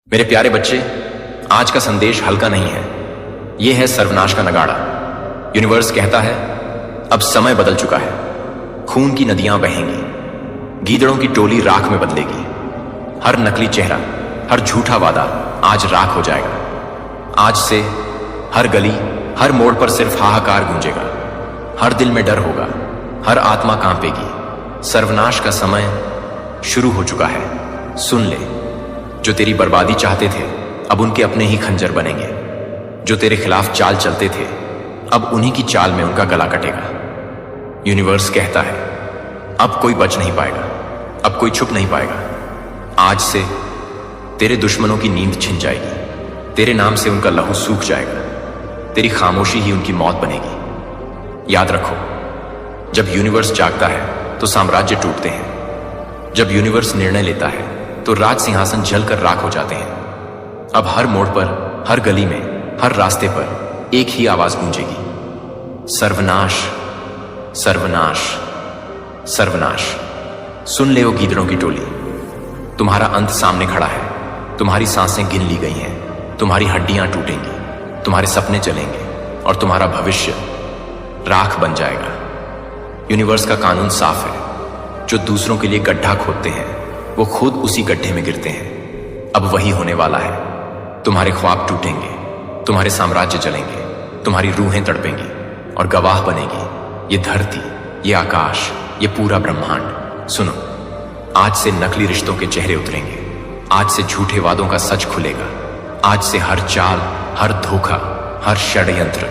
मेरे प्यारे बच्चे, आज का संदेश हल्का नहीं है। यह है सर्वनाश का नगाड़ा। यूनिवर्स कहता है अब समय बदल चुका है। खून की नदियां बहेंगी, गीदड़ों की टोली राख में बदलेगी। हर नकली चेहरा, हर झूठा वादा आज राख हो जाएगा। आज से हर गली, हर मोड़ पर सिर्फ हाहाकार गूंजेगा। हर दिल में डर होगा, हर आत्मा कांपेगी। सर्वनाश का समय शुरू हो चुका है। सुन ले, जो तेरी बर्बादी चाहते थे अब उनके अपने ही खंजर बनेंगे। जो तेरे खिलाफ चाल चलते थे अब उन्हीं की चाल में उनका गला कटेगा। यूनिवर्स कहता है अब कोई बच नहीं पाएगा, अब कोई छुप नहीं पाएगा। आज से तेरे दुश्मनों की नींद छिन जाएगी, तेरे नाम से उनका लहू सूख जाएगा, तेरी खामोशी ही उनकी मौत बनेगी। याद रखो, जब यूनिवर्स जागता है तो साम्राज्य टूटते हैं। जब यूनिवर्स निर्णय लेता है तो राज सिंहासन जलकर राख हो जाते हैं। अब हर मोड़ पर, हर गली में, हर रास्ते पर एक ही आवाज गूंजेगी, सर्वनाश, सर्वनाश, सर्वनाश। सुन ले ओ गीदड़ों की टोली, तुम्हारा अंत सामने खड़ा है। तुम्हारी सांसें गिन ली गई हैं, तुम्हारी हड्डियां टूटेंगी, तुम्हारे सपने जलेंगे और तुम्हारा भविष्य राख बन जाएगा। यूनिवर्स का कानून साफ है, जो दूसरों के लिए गड्ढा खोदते हैं वो खुद उसी गड्ढे में गिरते हैं। अब वही होने वाला है। तुम्हारे ख्वाब टूटेंगे, तुम्हारे साम्राज्य जलेंगे, तुम्हारी रूहें तड़पेंगी और गवाह बनेगी ये धरती, ये आकाश, ये पूरा ब्रह्मांड। सुनो, आज से नकली रिश्तों के चेहरे उतरेंगे। आज से झूठे वादों का सच खुलेगा। आज से हर चाल, हर धोखा, हर षड्यंत्र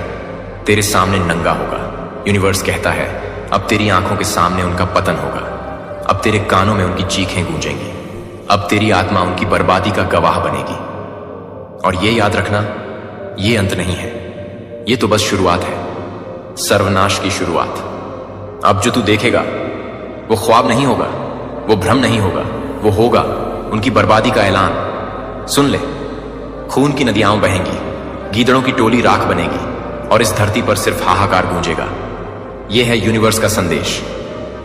तेरे सामने नंगा होगा। यूनिवर्स कहता है अब तेरी आंखों के सामने उनका पतन होगा। अब तेरे कानों में उनकी चीखें गूंजेंगी। अब तेरी आत्मा उनकी बर्बादी का गवाह बनेगी। और ये याद रखना, ये अंत नहीं है, ये तो बस शुरुआत है, सर्वनाश की शुरुआत। अब जो तू देखेगा वो ख्वाब नहीं होगा, वो भ्रम नहीं होगा, वो होगा उनकी बर्बादी का ऐलान। सुन ले, खून की नदियां बहेंगी, गीदड़ों की टोली राख बनेगी और इस धरती पर सिर्फ हाहाकार गूंजेगा। यह है यूनिवर्स का संदेश।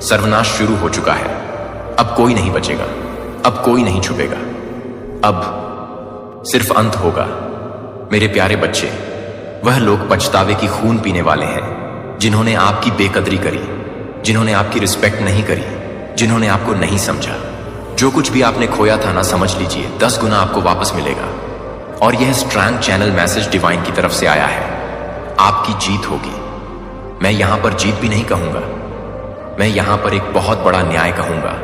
सर्वनाश शुरू हो चुका है। अब कोई नहीं बचेगा, अब कोई नहीं छुपेगा, अब सिर्फ अंत होगा। मेरे प्यारे बच्चे, वह लोग पछतावे की खून पीने वाले हैं जिन्होंने आपकी बेकदरी करी, जिन्होंने आपकी रिस्पेक्ट नहीं करी, जिन्होंने आपको नहीं समझा। जो कुछ भी आपने खोया था ना, समझ लीजिए 10 गुना आपको वापस मिलेगा। और यह स्ट्रैंग चैनल मैसेज डिवाइन की तरफ से आया है। आपकी जीत होगी। मैं यहां पर जीत भी नहीं कहूंगा, मैं यहां पर एक बहुत बड़ा न्याय कहूंगा।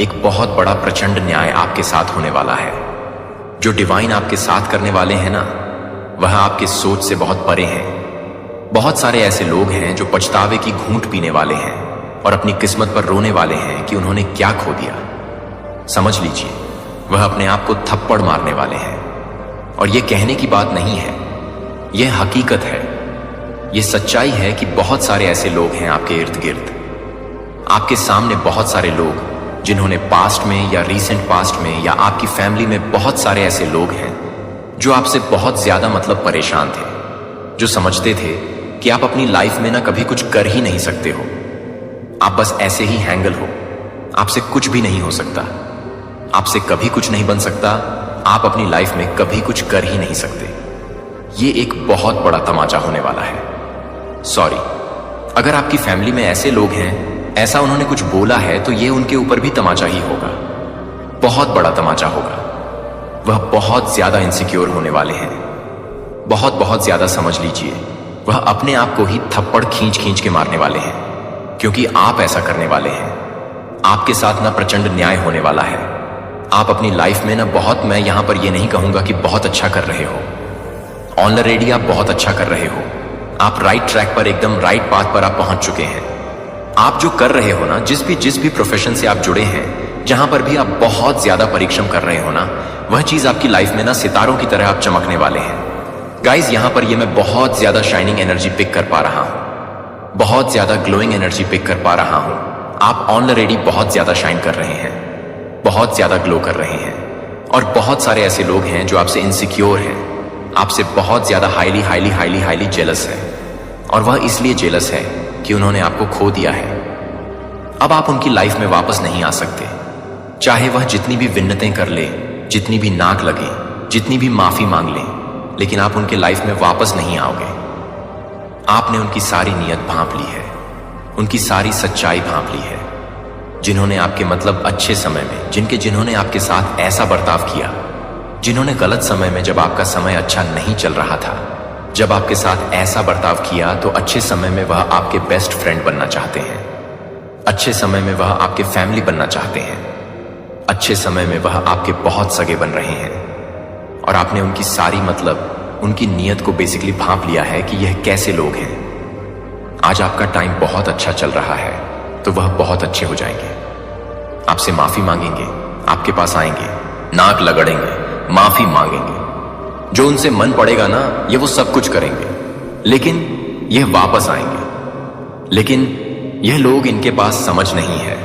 एक बहुत बड़ा प्रचंड न्याय आपके साथ होने वाला है। जो डिवाइन आपके साथ करने वाले हैं ना, वह आपके सोच से बहुत परे हैं। बहुत सारे ऐसे लोग हैं जो पछतावे की घूंट पीने वाले हैं और अपनी किस्मत पर रोने वाले हैं कि उन्होंने क्या खो दिया। समझ लीजिए, वह अपने आप को थप्पड़ मारने वाले हैं। और यह कहने की बात नहीं है, यह हकीकत है, यह सच्चाई है कि बहुत सारे ऐसे लोग हैं आपके इर्द गिर्द। आपके सामने बहुत सारे लोग जिन्होंने पास्ट में या रीसेंट पास्ट में या आपकी फैमिली में बहुत सारे ऐसे लोग हैं जो आपसे बहुत ज्यादा मतलब परेशान थे, जो समझते थे कि आप अपनी लाइफ में ना कभी कुछ कर ही नहीं सकते हो। आप बस ऐसे ही हैंगल हो, आपसे कुछ भी नहीं हो सकता, आपसे कभी कुछ नहीं बन सकता, आप अपनी लाइफ में कभी कुछ कर ही नहीं सकते। ये एक बहुत बड़ा तमाचा होने वाला है। सॉरी, अगर आपकी फैमिली में ऐसे लोग हैं, ऐसा उन्होंने कुछ बोला है, तो ये उनके ऊपर भी तमाचा ही होगा, बहुत बड़ा तमाचा होगा। वह बहुत ज्यादा इनसिक्योर होने वाले हैं, बहुत बहुत ज्यादा। समझ लीजिए, वह अपने आप को ही थप्पड़ खींच खींच के मारने वाले हैं, क्योंकि आप ऐसा करने वाले हैं। आपके साथ ना प्रचंड न्याय होने वाला है। आप अपनी लाइफ में ना बहुत, मैं यहां पर यह नहीं कहूंगा कि बहुत अच्छा कर रहे हो, ऑलरेडी आप बहुत अच्छा कर रहे हो। आप राइट ट्रैक पर, एकदम राइट पाथ पर आप पहुंच चुके हैं। आप जो कर रहे हो ना, जिस भी प्रोफेशन से आप जुड़े हैं, जहां पर भी आप बहुत ज्यादा परिश्रम कर रहे हो ना, वह चीज आपकी लाइफ में ना सितारों की तरह आप चमकने वाले हैं। गाइज, यहां पर ये मैं बहुत ज्यादा शाइनिंग एनर्जी पिक कर पा रहा हूं, बहुत ज्यादा ग्लोइंग एनर्जी पिक कर पा रहा हूं। आप ऑलरेडी बहुत ज्यादा शाइन कर रहे हैं, बहुत ज्यादा ग्लो कर रहे हैं। और बहुत सारे ऐसे लोग हैं जो आपसे इनसिक्योर हैं, आपसे बहुत ज्यादा highly highly highly highly jealous है। और वह इसलिए जेलस है कि उन्होंने आपको खो दिया है। अब आप उनकी लाइफ में वापस नहीं आ सकते, चाहे वह जितनी भी विन्नतें कर ले, जितनी भी नाक लगे, जितनी भी माफी मांग लें, लेकिन आप उनके लाइफ में वापस नहीं आओगे। आपने उनकी सारी नीयत भांप ली है, उनकी सारी सच्चाई भांप ली है। जिन्होंने आपके मतलब अच्छे समय में जिन्होंने आपके साथ ऐसा बर्ताव किया, जिन्होंने गलत समय में जब आपका समय अच्छा नहीं चल रहा था, जब आपके साथ ऐसा बर्ताव किया, तो अच्छे समय में वह आपके बेस्ट फ्रेंड बनना चाहते हैं। अच्छे समय में वह आपके फैमिली बनना चाहते हैं। अच्छे समय में वह आपके बहुत सगे बन रहे हैं। और आपने उनकी सारी मतलब उनकी नीयत को बेसिकली भांप लिया है कि यह कैसे लोग हैं। आज आपका टाइम बहुत अच्छा चल रहा है, तो वह बहुत अच्छे हो जाएंगे। आपसे माफी मांगेंगे, आपके पास आएंगे, नाक लगड़ेंगे, माफी मांगेंगे। जो उनसे मन पड़ेगा ना, ये वो सब कुछ करेंगे, लेकिन यह वापस आएंगे। लेकिन यह लोग, इनके पास समझ नहीं है।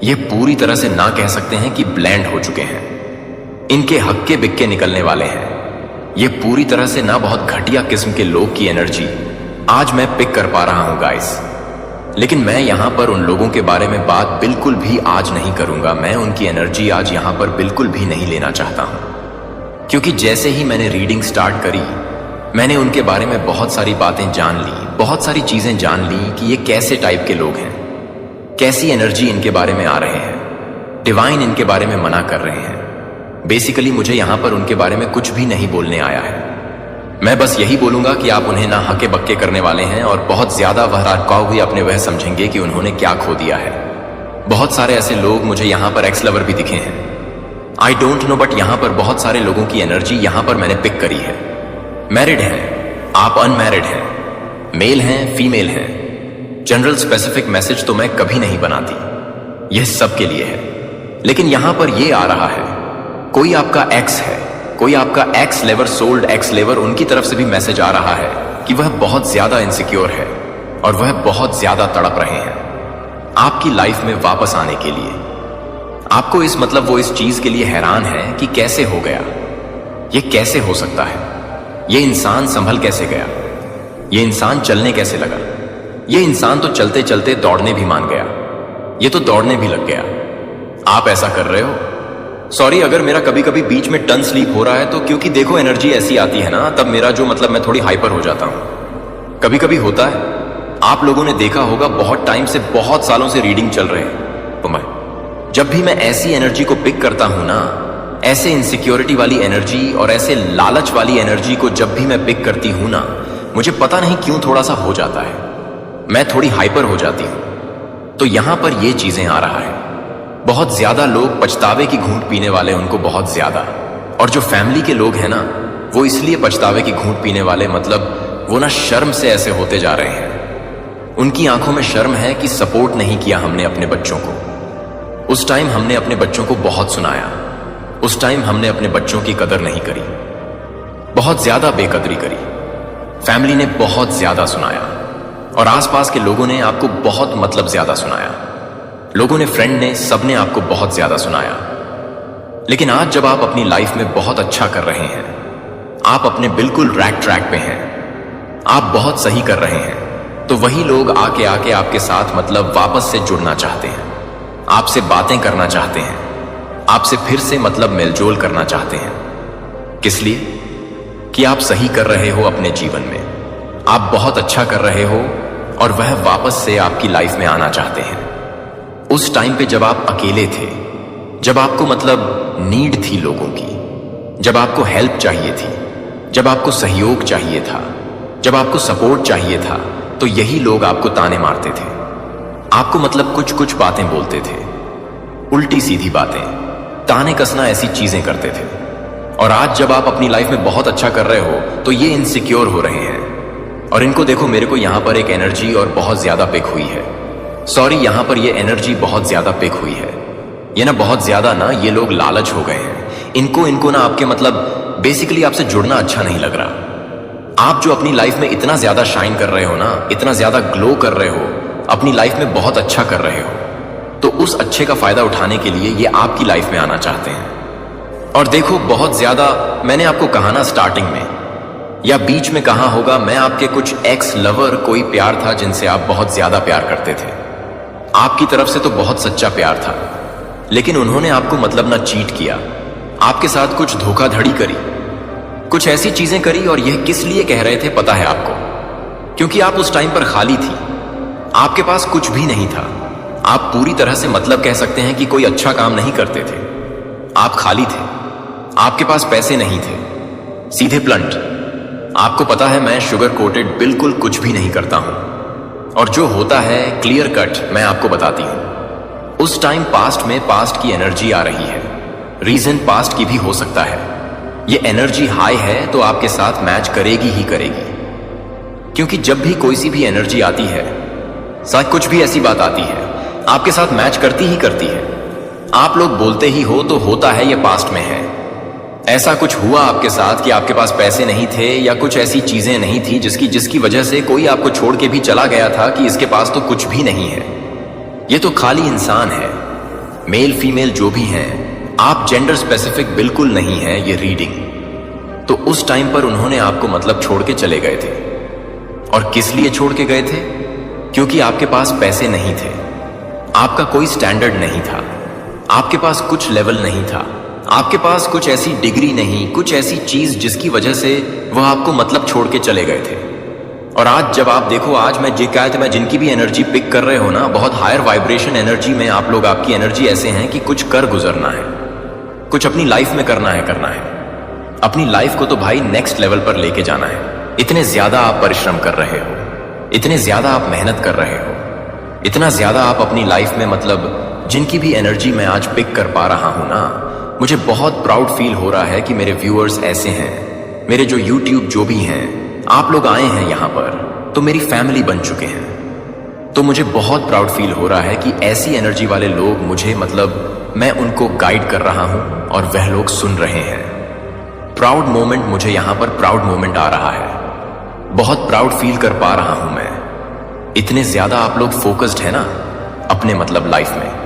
यह पूरी तरह से ना कह सकते हैं कि ब्लैंड हो चुके हैं। इनके हक्के बिक्के निकलने वाले हैं। यह पूरी तरह से ना बहुत घटिया किस्म के लोग की एनर्जी आज मैं पिक कर पा रहा हूं गाइस। लेकिन मैं यहां पर उन लोगों के बारे में बात बिल्कुल भी आज नहीं करूंगा। मैं उनकी एनर्जी आज यहां पर बिल्कुल भी नहीं लेना चाहता हूं, क्योंकि जैसे ही मैंने रीडिंग स्टार्ट करी, मैंने उनके बारे में बहुत सारी बातें जान ली, बहुत सारी चीजें जान ली कि ये कैसे टाइप के लोग हैं, कैसी एनर्जी इनके बारे में आ रहे हैं, डिवाइन इनके बारे में मना कर रहे हैं। बेसिकली मुझे यहां पर उनके बारे में कुछ भी नहीं बोलने आया है। मैं बस यही बोलूंगा कि आप उन्हें ना हके बक्के करने वाले हैं, और बहुत ज्यादा वहराकाव हुई अपने वह समझेंगे कि उन्होंने क्या खो दिया है। बहुत सारे ऐसे लोग मुझे यहां पर एक्स लवर भी दिखे हैं। आई डोंट नो, बट यहां पर बहुत सारे लोगों की एनर्जी यहां पर मैंने पिक करी है। मैरिड हैं, आप अनमैरिड हैं, मेल हैं, फीमेल हैं। जनरल स्पेसिफिक मैसेज तो मैं कभी नहीं बनाती, यह सबके लिए है। लेकिन यहां पर यह आ रहा है, कोई आपका एक्स है, कोई आपका एक्स लेवर, सोल्ड एक्स लेवर, उनकी तरफ से भी मैसेज आ रहा है कि वह बहुत ज्यादा इनसिक्योर है और वह बहुत ज्यादा तड़प रहे हैं आपकी लाइफ में वापस आने के लिए। आपको इस मतलब वो इस चीज के लिए हैरान है कि कैसे हो गया, ये कैसे हो सकता है, ये इंसान संभल कैसे गया, ये इंसान चलने कैसे लगा, ये इंसान तो चलते चलते दौड़ने भी मान गया, ये तो दौड़ने भी लग गया। आप ऐसा कर रहे हो? सॉरी अगर मेरा कभी कभी बीच में टन स्लीप हो रहा है, तो क्योंकि देखो एनर्जी ऐसी आती है ना, तब मेरा जो मतलब मैं थोड़ी हाइपर हो जाता हूं। कभी कभी होता है, आप लोगों ने देखा होगा बहुत टाइम से, बहुत सालों से रीडिंग चल रहे हैं, तो मैं जब भी मैं ऐसी एनर्जी को पिक करता हूं ना, ऐसे इनसिक्योरिटी वाली एनर्जी और ऐसे लालच वाली एनर्जी को जब भी मैं पिक करती हूं ना, मुझे पता नहीं क्यों थोड़ा सा हो जाता है, मैं थोड़ी हाइपर हो जाती हूं। तो यहां पर ये चीजें आ रहा है। बहुत ज्यादा लोग पछतावे की घूंट पीने वाले, उनको बहुत ज्यादा। और जो फैमिली के लोग हैं ना, वो इसलिए पछतावे की घूंट पीने वाले, मतलब वो ना शर्म से ऐसे होते जा रहे हैं। उनकी आंखों में शर्म है कि सपोर्ट नहीं किया हमने अपने बच्चों को। उस टाइम हमने अपने बच्चों को बहुत सुनाया, उस टाइम हमने अपने बच्चों की कदर नहीं करी, बहुत ज्यादा बेकदरी करी। फैमिली ने बहुत ज्यादा सुनाया और आसपास के लोगों ने आपको बहुत मतलब ज्यादा सुनाया। लोगों ने, फ्रेंड ने, सबने आपको बहुत ज्यादा सुनाया। लेकिन आज जब आप अपनी लाइफ में बहुत अच्छा कर रहे हैं, आप अपने बिल्कुल ट्रैक पे हैं, आप बहुत सही कर रहे हैं, तो वही लोग आके आपके साथ मतलब वापस से जुड़ना चाहते हैं, आपसे बातें करना चाहते हैं, आपसे फिर से मतलब मेलजोल करना चाहते हैं। किस लिए? कि आप सही कर रहे हो अपने जीवन में, आप बहुत अच्छा कर रहे हो, और वह वापस से आपकी लाइफ में आना चाहते हैं। उस टाइम पे जब आप अकेले थे, जब आपको मतलब नीड थी लोगों की, जब आपको हेल्प चाहिए थी, जब आपको सहयोग चाहिए था, जब आपको सपोर्ट चाहिए था, तो यही लोग आपको ताने मारते थे, आपको मतलब कुछ कुछ बातें बोलते थे, उल्टी सीधी बातें, ताने कसना, ऐसी चीजें करते थे। और आज जब आप अपनी लाइफ में बहुत अच्छा कर रहे हो, तो ये इनसिक्योर हो रहे हैं। और इनको देखो, मेरे को यहां पर एक एनर्जी और बहुत ज्यादा पिक हुई है। सॉरी, यहां पर ये एनर्जी बहुत ज्यादा पिक हुई है। ये ना बहुत ज्यादा ना, ये लोग लालच हो गए हैं। इनको ना आपके मतलब बेसिकली आपसे जुड़ना अच्छा नहीं लग रहा। आप जो अपनी लाइफ में इतना ज्यादा शाइन कर रहे हो ना, इतना ज्यादा ग्लो कर रहे हो, अपनी लाइफ में बहुत अच्छा कर रहे हो, तो उस अच्छे का फायदा उठाने के लिए ये आपकी लाइफ में आना चाहते हैं। और देखो, बहुत ज्यादा मैंने आपको कहा ना स्टार्टिंग में या बीच में कहा होगा, मैं आपके कुछ एक्स लवर, कोई प्यार था जिनसे आप बहुत ज्यादा प्यार करते थे, आपकी तरफ से तो बहुत सच्चा प्यार था, लेकिन उन्होंने आपको मतलब ना चीट किया, आपके साथ कुछ धोखाधड़ी करी, कुछ ऐसी चीजें करी, और यह किस लिए कह रहे थे पता है आपको? क्योंकि आप उस टाइम पर खाली थी, आपके पास कुछ भी नहीं था। आप पूरी तरह से मतलब कह सकते हैं कि कोई अच्छा काम नहीं करते थे। आप खाली थे, आपके पास पैसे नहीं थे। सीधे ब्लंट, आपको पता है मैं शुगर कोटेड बिल्कुल कुछ भी नहीं करता हूं, और जो होता है क्लियर कट मैं आपको बताती हूं। उस टाइम पास्ट में पास्ट की एनर्जी आ रही है। रीजन पास्ट की भी हो सकता है। ये एनर्जी हाई है तो आपके साथ मैच करेगी ही करेगी, क्योंकि जब भी कोई सी भी एनर्जी आती है, साथ कुछ भी ऐसी बात आती है, आपके साथ मैच करती ही करती है। आप लोग बोलते ही हो तो होता है, ये पास्ट में है। ऐसा कुछ हुआ आपके साथ कि आपके पास पैसे नहीं थे या कुछ ऐसी चीजें नहीं थी जिसकी वजह से कोई आपको छोड़ के भी चला गया था कि इसके पास तो कुछ भी नहीं है, ये तो खाली इंसान है। मेल फीमेल जो भी हैं, आप जेंडर स्पेसिफिक बिल्कुल नहीं है ये रीडिंग। तो उस टाइम पर उन्होंने आपको मतलब छोड़ के चले गए थे। और किस लिए छोड़ के गए थे? क्योंकि आपके पास पैसे नहीं थे, आपका कोई स्टैंडर्ड नहीं था, आपके पास कुछ लेवल नहीं था, आपके पास कुछ ऐसी डिग्री नहीं, कुछ ऐसी चीज जिसकी वजह से वह आपको मतलब छोड़ के चले गए थे। और आज जब आप देखो, आज मैं जिनकी भी एनर्जी पिक कर रहे हो ना, बहुत हायर वाइब्रेशन एनर्जी में आप लोग, आपकी एनर्जी ऐसे हैं कि कुछ कर गुजरना है, कुछ अपनी लाइफ में करना है। अपनी लाइफ को तो भाई नेक्स्ट लेवल पर लेके जाना है। इतने ज्यादा आप परिश्रम कर रहे हो, इतने ज्यादा आप मेहनत कर रहे हो, इतना ज्यादा आप अपनी लाइफ में, मतलब जिनकी भी एनर्जी मैं आज पिक कर पा रहा हूं ना, मुझे बहुत प्राउड फील हो रहा है कि मेरे व्यूअर्स ऐसे हैं। मेरे जो यूट्यूब जो भी हैं, आप लोग आए हैं यहां पर तो मेरी फैमिली बन चुके हैं। तो मुझे बहुत प्राउड फील हो रहा है कि ऐसी एनर्जी वाले लोग मुझे, मतलब मैं उनको गाइड कर रहा हूं और वह लोग सुन रहे हैं। प्राउड मोमेंट, मुझे यहां पर प्राउड मोमेंट आ रहा है, बहुत प्राउड फील कर पा रहा हूं मैं। इतने ज्यादा आप लोग फोकस्ड है ना अपने मतलब लाइफ में।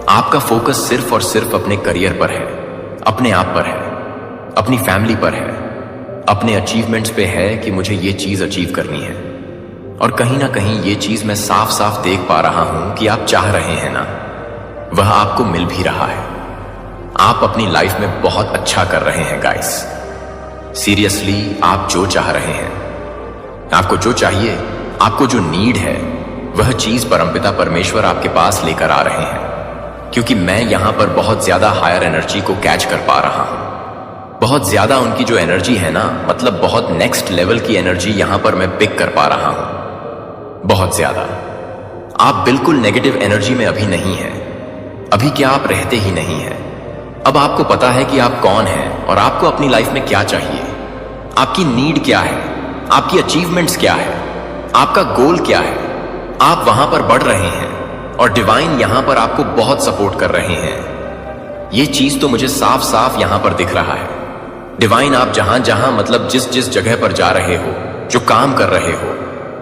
आपका फोकस सिर्फ और सिर्फ अपने करियर पर है, अपने आप पर है, अपनी फैमिली पर है, अपने अचीवमेंट्स पे है कि मुझे ये चीज अचीव करनी है। और कहीं ना कहीं ये चीज मैं साफ साफ देख पा रहा हूं कि आप चाह रहे हैं ना, वह आपको मिल भी रहा है। आप अपनी लाइफ में बहुत अच्छा कर रहे हैं गाइस। सीरियसली, आप जो चाह रहे हैं, आपको जो चाहिए, आपको जो नीड है, वह चीज परमपिता परमेश्वर आपके पास लेकर आ रहे हैं। क्योंकि मैं यहां पर बहुत ज्यादा हायर एनर्जी को कैच कर पा रहा हूं। बहुत ज्यादा उनकी जो एनर्जी है ना, मतलब बहुत नेक्स्ट लेवल की एनर्जी यहां पर मैं पिक कर पा रहा हूं, बहुत ज्यादा। आप बिल्कुल नेगेटिव एनर्जी में अभी नहीं है। अभी क्या आप रहते ही नहीं है। अब आपको पता है कि आप कौन हैं और आपको अपनी लाइफ में क्या चाहिए, आपकी नीड क्या है, आपकी अचीवमेंट्स क्या है, आपका गोल क्या है। आप वहां पर बढ़ रहे हैं और डिवाइन यहां पर आपको बहुत सपोर्ट कर रहे हैं। ये चीज तो मुझे साफ साफ यहां पर दिख रहा है। डिवाइन आप जहां जहां, मतलब जिस जिस जगह पर जा रहे हो, जो काम कर रहे हो,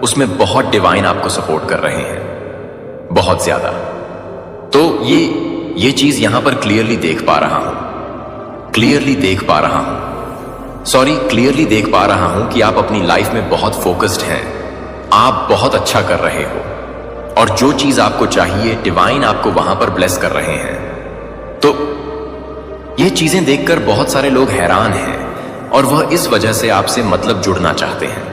उसमें बहुत डिवाइन आपको सपोर्ट कर रहे हैं, बहुत ज्यादा। तो ये चीज यहां पर क्लियरली देख पा रहा हूं, क्लियरली देख पा रहा हूं कि आप अपनी लाइफ में बहुत फोकस्ड हैं। आप बहुत अच्छा कर रहे हो और जो चीज आपको चाहिए, डिवाइन आपको वहां पर ब्लेस कर रहे हैं। तो ये चीजें देखकर बहुत सारे लोग हैरान हैं और वह इस वजह से आपसे मतलब जुड़ना चाहते हैं,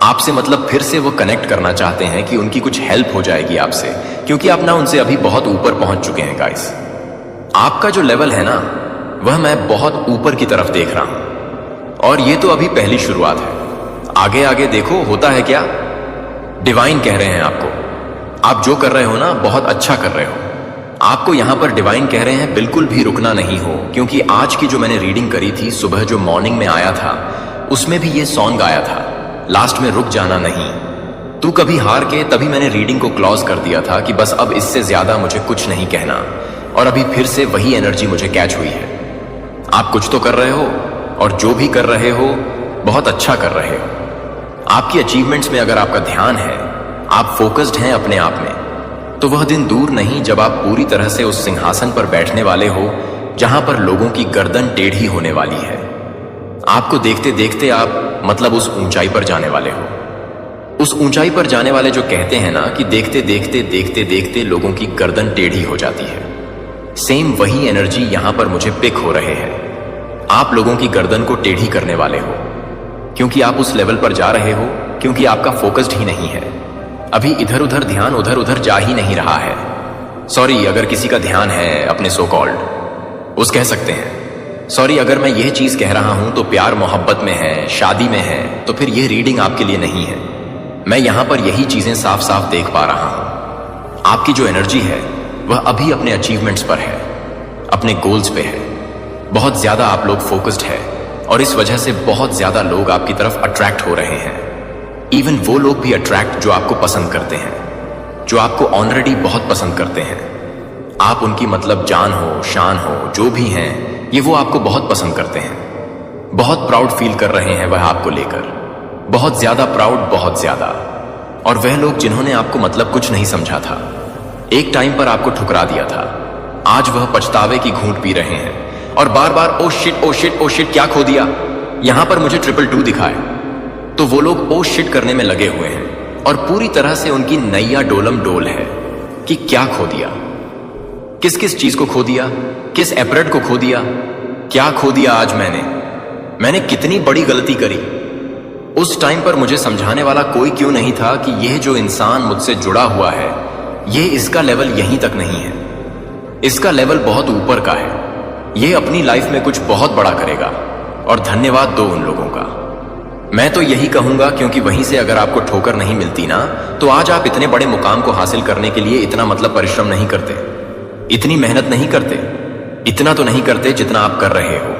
आपसे मतलब फिर से वो कनेक्ट करना चाहते हैं कि उनकी कुछ हेल्प हो जाएगी आपसे, क्योंकि आप ना उनसे अभी बहुत ऊपर पहुंच चुके हैं गाइस। आपका जो लेवल है ना, वह मैं बहुत ऊपर की तरफ देख रहा हूं और ये तो अभी पहली शुरुआत है। आगे आगे देखो होता है क्या। डिवाइन कह रहे हैं आपको, आप जो कर रहे हो ना, बहुत अच्छा कर रहे हो। आपको यहां पर डिवाइन कह रहे हैं बिल्कुल भी रुकना नहीं हो, क्योंकि आज की जो मैंने रीडिंग करी थी, सुबह जो मॉर्निंग में आया था, उसमें भी ये सॉन्ग आया था, लास्ट में रुक जाना नहीं, तू कभी हार के। तभी मैंने रीडिंग को क्लोज कर दिया था कि बस अब इससे ज्यादा मुझे कुछ नहीं कहना। और अभी फिर से वही एनर्जी मुझे कैच हुई है। आप कुछ तो कर रहे हो और जो भी कर रहे हो बहुत अच्छा कर रहे हो। आपकी अचीवमेंट्स में अगर आपका ध्यान है, आप फोकस्ड हैं अपने आप में, तो वह दिन दूर नहीं जब आप पूरी तरह से उस सिंहासन पर बैठने वाले हो जहां पर लोगों की गर्दन टेढ़ी होने वाली है। आपको देखते देखते आप मतलब उस ऊंचाई पर जाने वाले हो। उस ऊंचाई पर जाने वाले जो कहते हैं ना कि देखते देखते लोगों की गर्दन टेढ़ी हो जाती है, सेम वही एनर्जी यहां पर मुझे पिक हो रहे हैं। आप लोगों की गर्दन को टेढ़ी करने वाले हो, क्योंकि आप उस लेवल पर जा रहे हो, क्योंकि आपका फोकस्ड ही नहीं है। अभी इधर उधर ध्यान उधर उधर जा ही नहीं रहा है। सॉरी अगर किसी का ध्यान है अपने सो कॉल्ड उस कह सकते हैं। सॉरी अगर मैं यह चीज कह रहा हूं तो प्यार मोहब्बत में है, शादी में है, तो फिर यह रीडिंग आपके लिए नहीं है। मैं यहां पर यही चीजें साफ साफ देख पा रहा हूं। आपकी जो एनर्जी है वह अभी अपने अचीवमेंट्स पर है, अपने गोल्स पे है। बहुत ज्यादा आप लोग फोकस्ड है और इस वजह से बहुत ज्यादा लोग आपकी तरफ अट्रैक्ट हो रहे हैं। इवन वो लोग भी अट्रैक्ट जो आपको पसंद करते हैं, जो आपको ऑलरेडी बहुत पसंद करते हैं। आप उनकी मतलब जान हो, शान हो, जो भी हैं, ये वो आपको बहुत पसंद करते हैं। बहुत प्राउड फील कर रहे हैं वह आपको लेकर, बहुत ज्यादा प्राउड, बहुत ज्यादा। और वह लोग जिन्होंने आपको मतलब कुछ नहीं समझा था, एक टाइम पर आपको ठुकरा दिया था, आज वह पछतावे की घूंट पी रहे हैं और बार बार oh shit oh shit oh shit क्या खो दिया, यहां पर मुझे 222 दिखा है। तो वो लोग ओ शिट करने में लगे हुए हैं और पूरी तरह से उनकी नैया डोलम डोल है कि क्या खो दिया, किस किस चीज को खो दिया, किस एपरेट को खो दिया, क्या खो दिया आज मैंने कितनी बड़ी गलती करी। उस टाइम पर मुझे समझाने वाला कोई क्यों नहीं था कि यह जो इंसान मुझसे जुड़ा हुआ है, यह इसका लेवल यहीं तक नहीं है, इसका लेवल बहुत ऊपर का है। यह अपनी लाइफ में कुछ बहुत बड़ा करेगा और धन्यवाद दो उन लोगों का। मैं तो यही कहूंगा, क्योंकि वहीं से अगर आपको ठोकर नहीं मिलती ना, तो आज आप इतने बड़े मुकाम को हासिल करने के लिए इतना मतलब परिश्रम नहीं करते, इतनी मेहनत नहीं करते, इतना तो नहीं करते जितना आप कर रहे हो।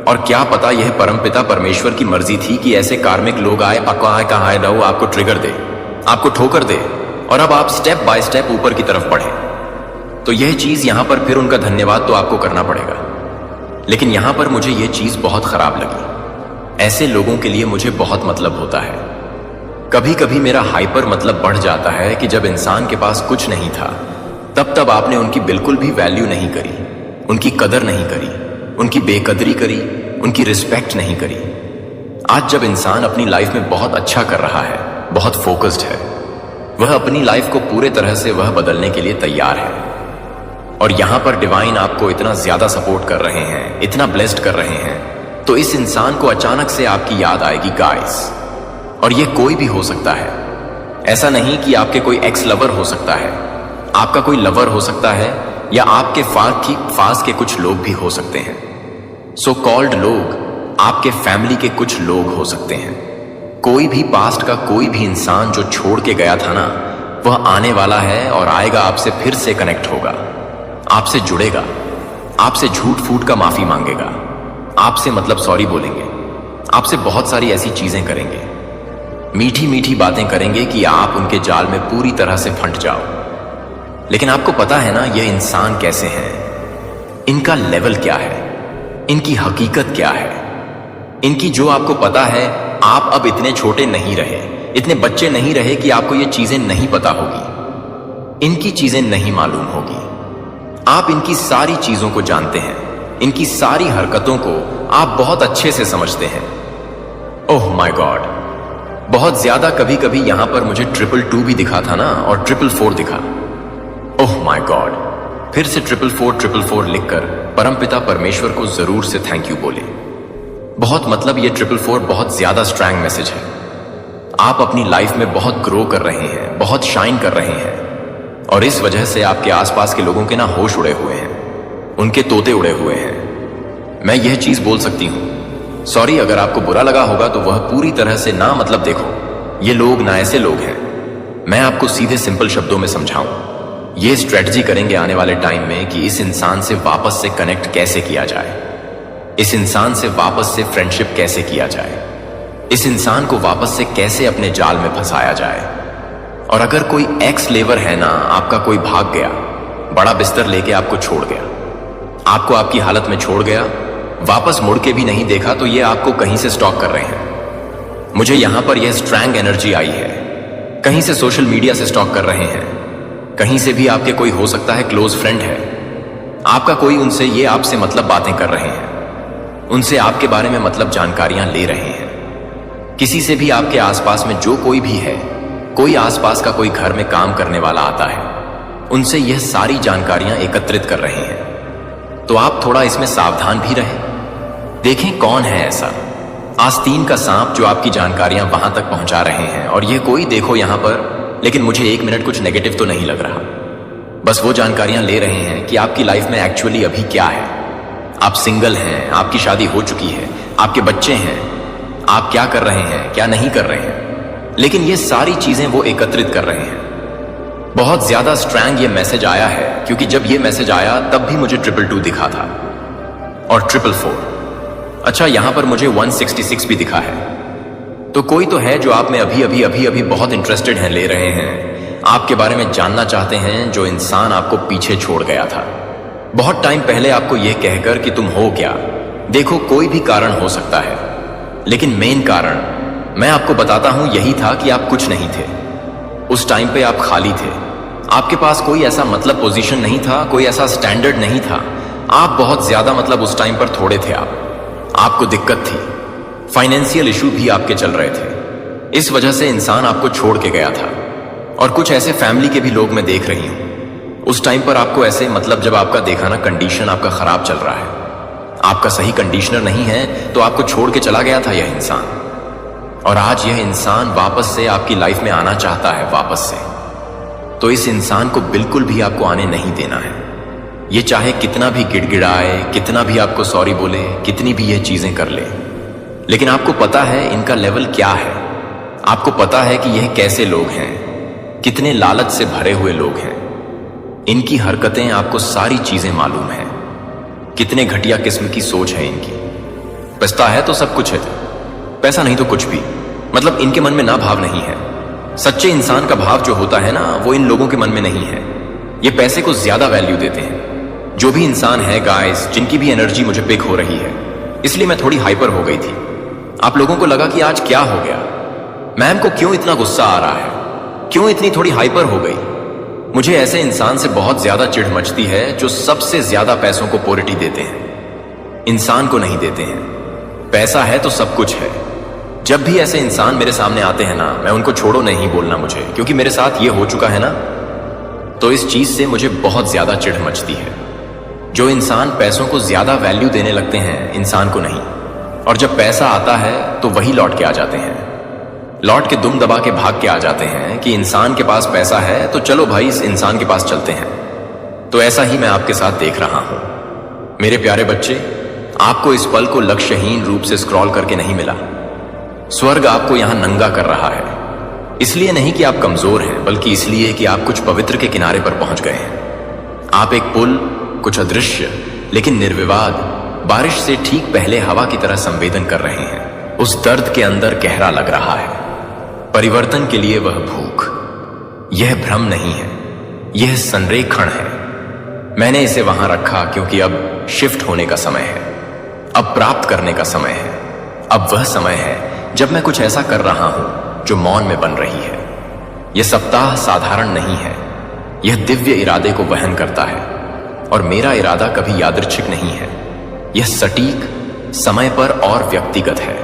और क्या पता यह परमपिता परमेश्वर की मर्जी थी कि ऐसे कार्मिक लोग आए, कहाँ रहो, आपको ट्रिगर दे, आपको ठोकर दे और अब आप स्टेप बाय स्टेप ऊपर की तरफ बढ़े। तो यह चीज यहां पर फिर उनका धन्यवाद तो आपको करना पड़ेगा। लेकिन यहां पर मुझे यह चीज बहुत खराब लगी। ऐसे लोगों के लिए मुझे बहुत मतलब होता है। कभी कभी मेरा हाइपर मतलब बढ़ जाता है कि जब इंसान के पास कुछ नहीं था, तब आपने उनकी बिल्कुल भी वैल्यू नहीं करी, उनकी कदर नहीं करी, उनकी बेकदरी करी, उनकी रिस्पेक्ट नहीं करी। आज जब इंसान अपनी लाइफ में बहुत अच्छा कर रहा है, बहुत फोकस्ड है, वह अपनी लाइफ को पूरे तरह से वह बदलने के लिए तैयार है। और यहां पर डिवाइन आपको इतना ज्यादा सपोर्ट कर रहे हैं, इतना ब्लेस्ड कर रहे हैं, तो इस इंसान को अचानक से आपकी याद आएगी गाइस। और ये कोई भी हो सकता है, ऐसा नहीं कि आपके कोई एक्स लवर हो सकता है, आपका कोई लवर हो सकता है, या आपके पास के कुछ लोग भी हो सकते हैं। सो कॉल्ड लोग आपके फैमिली के कुछ लोग हो सकते हैं। कोई भी पास्ट का कोई भी इंसान जो छोड़ के गया था ना, वह आने वाला है और आएगा, आपसे फिर से कनेक्ट होगा, आपसे जुड़ेगा, आपसे झूठ फूट का माफी मांगेगा, आपसे मतलब सॉरी बोलेंगे, आपसे बहुत सारी ऐसी चीजें करेंगे, मीठी मीठी बातें करेंगे कि आप उनके जाल में पूरी तरह से फंट जाओ। लेकिन आपको पता है ना ये इंसान कैसे हैं, इनका लेवल क्या है, इनकी हकीकत क्या है, इनकी जो आपको पता है। आप अब इतने छोटे नहीं रहे, इतने बच्चे नहीं रहे कि आपको ये चीजें नहीं पता होगी, इनकी चीजें नहीं मालूम होगी। आप इनकी सारी चीजों को जानते हैं, इनकी सारी हरकतों को आप बहुत अच्छे से समझते हैं। ओह माय गॉड, बहुत ज्यादा कभी कभी यहां पर मुझे 222 भी दिखा था ना, और 444 दिखा। ओह माय गॉड, फिर से 444 लिखकर परमपिता परमेश्वर को जरूर से थैंक यू बोले। बहुत मतलब ये 444 बहुत ज्यादा स्ट्रॉन्ग मैसेज है। आप अपनी लाइफ में बहुत ग्रो कर रहे हैं, बहुत शाइन कर रहे हैं, और इस वजह से आपके आसपास के लोगों के ना होश उड़े हुए हैं, उनके तोते उड़े हुए हैं। मैं यह चीज बोल सकती हूं, सॉरी अगर आपको बुरा लगा होगा, तो वह पूरी तरह से ना मतलब देखो, ये लोग ना ऐसे लोग हैं। मैं आपको सीधे सिंपल शब्दों में समझाऊं, ये स्ट्रेटजी करेंगे आने वाले टाइम में कि इस इंसान से वापस से कनेक्ट कैसे किया जाए, इस इंसान से वापस से फ्रेंडशिप कैसे किया जाए, इस इंसान को वापस से कैसे अपने जाल में फंसाया जाए। और अगर कोई एक्स लेवर है ना, आपका कोई भाग गया, बड़ा बिस्तर लेके आपको छोड़ गया, आपको आपकी हालत में छोड़ गया, वापस मुड़ के भी नहीं देखा, तो ये आपको कहीं से स्टॉक कर रहे हैं। मुझे यहां पर यह स्ट्रॉन्ग एनर्जी आई है, कहीं से सोशल मीडिया से स्टॉक कर रहे हैं, कहीं से भी आपके कोई हो सकता है क्लोज फ्रेंड है, आपका कोई, उनसे ये आपसे मतलब बातें कर रहे हैं, उनसे आपके बारे में मतलब जानकारियां ले रहे हैं। किसी से भी आपके आसपास में जो कोई भी है, कोई आसपास का कोई घर में काम करने वाला आता है, उनसे यह सारी जानकारियां एकत्रित कर रहे हैं। तो आप थोड़ा इसमें सावधान भी रहे, देखें कौन है ऐसा आस्तीन का सांप जो आपकी जानकारियां वहां तक पहुंचा रहे हैं। और ये कोई देखो यहां पर, लेकिन मुझे एक मिनट कुछ नेगेटिव तो नहीं लग रहा। बस वो जानकारियां ले रहे हैं कि आपकी लाइफ में एक्चुअली अभी क्या है। आप सिंगल हैं, आपकी शादी हो चुकी है, आपके बच्चे हैं, आप क्या कर रहे हैं, क्या नहीं कर रहे हैं। लेकिन ये सारी चीजें वो एकत्रित कर रहे हैं। बहुत ज्यादा स्ट्रैंग ये मैसेज आया है, क्योंकि जब ये मैसेज आया तब भी मुझे 222 दिखा था और 444। अच्छा, यहां पर मुझे 166 भी दिखा है। तो कोई तो है जो आप में अभी बहुत इंटरेस्टेड हैं, ले रहे हैं, आपके बारे में जानना चाहते हैं, जो इंसान आपको पीछे छोड़ गया था बहुत टाइम पहले, आपको यह कहकर कि तुम हो क्या। देखो, कोई भी कारण हो सकता है, लेकिन मेन कारण मैं आपको बताता हूं यही था कि आप कुछ नहीं थे। उस टाइम पे आप खाली थे। आपके पास कोई ऐसा मतलब पोजीशन नहीं था, कोई ऐसा स्टैंडर्ड नहीं था। आप बहुत ज्यादा मतलब उस टाइम पर थोड़े थे। आपको दिक्कत थी, फाइनेंशियल इशू भी आपके चल रहे थे। इस वजह से इंसान आपको छोड़ के गया था। और कुछ ऐसे फैमिली के भी लोग मैं देख रही हूं। उस टाइम पर आपको ऐसे मतलब जब आपका देखा ना, कंडीशन आपका खराब चल रहा है, आपका सही कंडीशनर नहीं है, तो आपको छोड़ के चला गया था यह इंसान। और आज यह इंसान वापस से आपकी लाइफ में आना चाहता है, वापस से। तो इस इंसान को बिल्कुल भी आपको आने नहीं देना है। ये चाहे कितना भी गिड़गिड़ाए, कितना भी आपको सॉरी बोले, कितनी भी ये चीजें कर ले, लेकिन आपको पता है इनका लेवल क्या है। आपको पता है कि यह कैसे लोग हैं, कितने लालच से भरे हुए लोग हैं। इनकी हरकतें आपको सारी चीजें मालूम है, कितने घटिया किस्म की सोच है इनकी। पैसा है तो सब कुछ है, पैसा नहीं तो कुछ भी। मतलब इनके मन में ना भाव नहीं है। सच्चे इंसान का भाव जो होता है ना, वो इन लोगों के मन में नहीं है। ये पैसे को ज्यादा वैल्यू देते हैं। जो भी इंसान है गाइस, जिनकी भी एनर्जी मुझे पिक हो रही है, इसलिए मैं थोड़ी हाइपर हो गई थी। आप लोगों को लगा कि आज क्या हो गया, मैम को क्यों इतना गुस्सा आ रहा है, क्यों इतनी थोड़ी हाइपर हो गई। मुझे ऐसे इंसान से बहुत ज्यादा चिढ़ मचती है जो सबसे ज्यादा पैसों को प्रायोरिटी देते हैं, इंसान को नहीं देते हैं। पैसा है तो सब कुछ है। जब भी ऐसे इंसान मेरे सामने आते हैं ना, मैं उनको छोड़ो नहीं बोलना मुझे, क्योंकि मेरे साथ ये हो चुका है ना। तो इस चीज से मुझे बहुत ज्यादा चिढ़ मचती है। जो इंसान पैसों को ज्यादा वैल्यू देने लगते हैं, इंसान को नहीं। और जब पैसा आता है तो वही लौट के आ जाते हैं, लौट के दुम दबा के भाग के आ जाते हैं कि इंसान के पास पैसा है तो चलो भाई इस इंसान के पास चलते हैं। तो ऐसा ही मैं आपके साथ देख रहा हूं। मेरे प्यारे बच्चे, आपको इस पल को लक्ष्यहीन रूप से स्क्रॉल करके नहीं मिला। स्वर्ग आपको यहां नंगा कर रहा है, इसलिए नहीं कि आप कमजोर हैं, बल्कि इसलिए कि आप कुछ पवित्र के किनारे पर पहुंच गए हैं। आप एक पुल, कुछ अदृश्य लेकिन निर्विवाद बारिश से ठीक पहले हवा की तरह संवेदन कर रहे हैं। उस दर्द के अंदर गहरा लग रहा है परिवर्तन के लिए वह भूख। यह भ्रम नहीं है, यह संरेखण है। मैंने इसे वहां रखा क्योंकि अब शिफ्ट होने का समय है, अब प्राप्त करने का समय है। अब वह समय है जब मैं कुछ ऐसा कर रहा हूं जो मौन में बन रही है। यह सप्ताह साधारण नहीं है, यह दिव्य इरादे को वहन करता है। और मेरा इरादा कभी यादृच्छिक नहीं है, यह सटीक, समय पर और व्यक्तिगत है।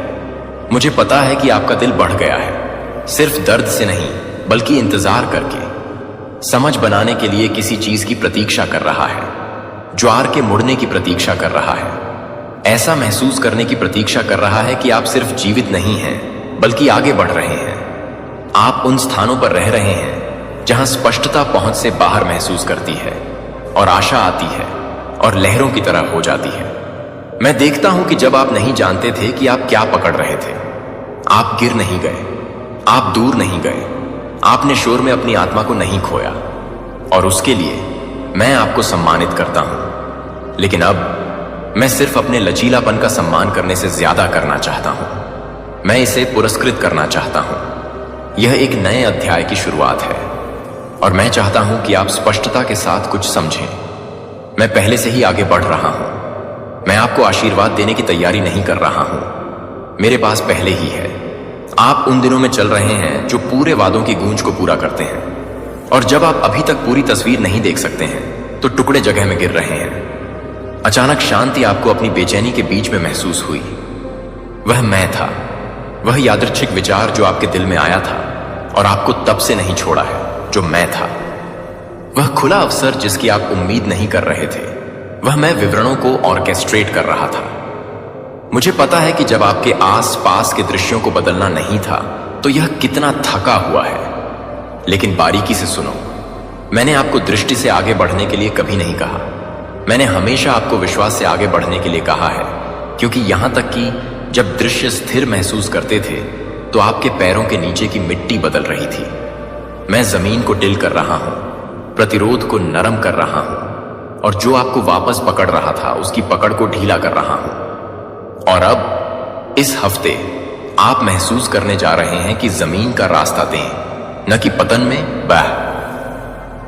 मुझे पता है कि आपका दिल बढ़ गया है, सिर्फ दर्द से नहीं बल्कि इंतजार करके, समझ बनाने के लिए किसी चीज की प्रतीक्षा कर रहा है, ज्वार के मुड़ने की प्रतीक्षा कर रहा है, ऐसा महसूस करने की प्रतीक्षा कर रहा है कि आप सिर्फ जीवित नहीं हैं बल्कि आगे बढ़ रहे हैं। आप उन स्थानों पर रह रहे हैं जहां स्पष्टता पहुंच से बाहर महसूस करती है और आशा आती है और लहरों की तरह हो जाती है। मैं देखता हूं कि जब आप नहीं जानते थे कि आप क्या पकड़ रहे थे, आप गिर नहीं गए, आप दूर नहीं गए, आपने शोर में अपनी आत्मा को नहीं खोया। और उसके लिए मैं आपको सम्मानित करता हूं। लेकिन अब मैं सिर्फ अपने लचीलापन का सम्मान करने से ज्यादा करना चाहता हूं। मैं इसे पुरस्कृत करना चाहता हूं। यह एक नए अध्याय की शुरुआत है और मैं चाहता हूं कि आप स्पष्टता के साथ कुछ समझें। मैं पहले से ही आगे बढ़ रहा हूं। मैं आपको आशीर्वाद देने की तैयारी नहीं कर रहा हूं, मेरे पास पहले ही है। आप उन दिनों में चल रहे हैं जो पूरे वादों की गूंज को पूरा करते हैं। और जब आप अभी तक पूरी तस्वीर नहीं देख सकते हैं तो टुकड़े जगह में गिर रहे हैं। अचानक शांति आपको अपनी बेचैनी के बीच में महसूस हुई। वह मैं था, वह यादृच्छिक विचार जो आपके दिल में आया था और आपको तब से नहीं छोड़ा है, जो मैं था। वह खुला अवसर जिसकी आप उम्मीद नहीं कर रहे थे, वह मैं विवरणों को ऑर्केस्ट्रेट कर रहा था। मुझे पता है कि जब आपके आस पास के दृश्यों को बदलना नहीं था तो यह कितना थका हुआ है। लेकिन बारीकी से सुनो, मैंने आपको दृष्टि से आगे बढ़ने के लिए कभी नहीं कहा। मैंने हमेशा आपको विश्वास से आगे बढ़ने के लिए कहा है, क्योंकि यहां तक कि जब दृश्य स्थिर महसूस करते थे तो आपके पैरों के नीचे की मिट्टी बदल रही थी। मैं जमीन को टिल कर रहा हूं, प्रतिरोध को नरम कर रहा हूं, और जो आपको वापस पकड़ रहा था उसकी पकड़ को ढीला कर रहा हूं। और अब इस हफ्ते आप महसूस करने जा रहे हैं कि जमीन का रास्ता दें, न कि पतन में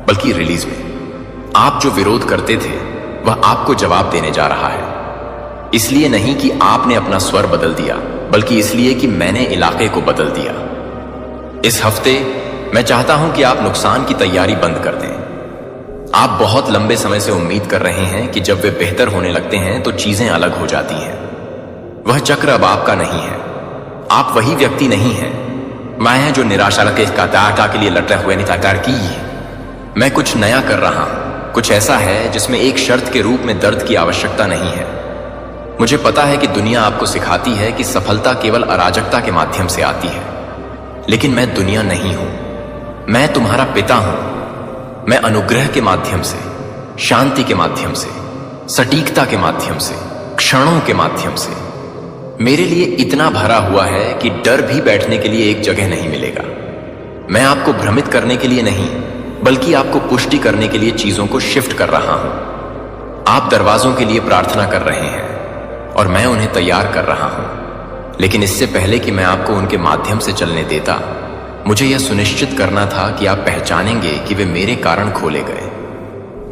बल्कि रिलीज में। आप जो विरोध करते थे वह आपको जवाब देने जा रहा है। इसलिए नहीं कि आपने अपना स्वर बदल दिया, बल्कि इसलिए कि मैंने इलाके को बदल दिया। इस हफ्ते मैं चाहता हूं कि आप नुकसान की तैयारी बंद कर दें। आप बहुत लंबे समय से उम्मीद कर रहे हैं कि जब वे बेहतर होने लगते हैं तो चीजें अलग हो जाती हैं। वह चक्र अब आपका नहीं है। आप वही व्यक्ति नहीं हैं। मैं है जो निराशा के के लिए लड़ हुए निताकार की है। मैं कुछ नया कर रहा हूं, कुछ ऐसा है जिसमें एक शर्त के रूप में दर्द की आवश्यकता नहीं है। मुझे पता है कि दुनिया आपको सिखाती है कि सफलता केवल अराजकता के माध्यम से आती है, लेकिन मैं दुनिया नहीं हूं। मैं तुम्हारा पिता हूं। मैं अनुग्रह के माध्यम से, शांति के माध्यम से, सटीकता के माध्यम से, क्षणों के माध्यम से, मेरे लिए इतना भरा हुआ है कि डर भी बैठने के लिए एक जगह नहीं मिलेगा। मैं आपको भ्रमित करने के लिए नहीं, बल्कि आपको पुष्टि करने के लिए चीजों को शिफ्ट कर रहा हूं। आप दरवाजों के लिए प्रार्थना कर रहे हैं और मैं उन्हें तैयार कर रहा हूं, लेकिन इससे पहले कि मैं आपको उनके माध्यम से चलने देता, मुझे यह सुनिश्चित करना था कि आप पहचानेंगे कि वे मेरे कारण खोले गए,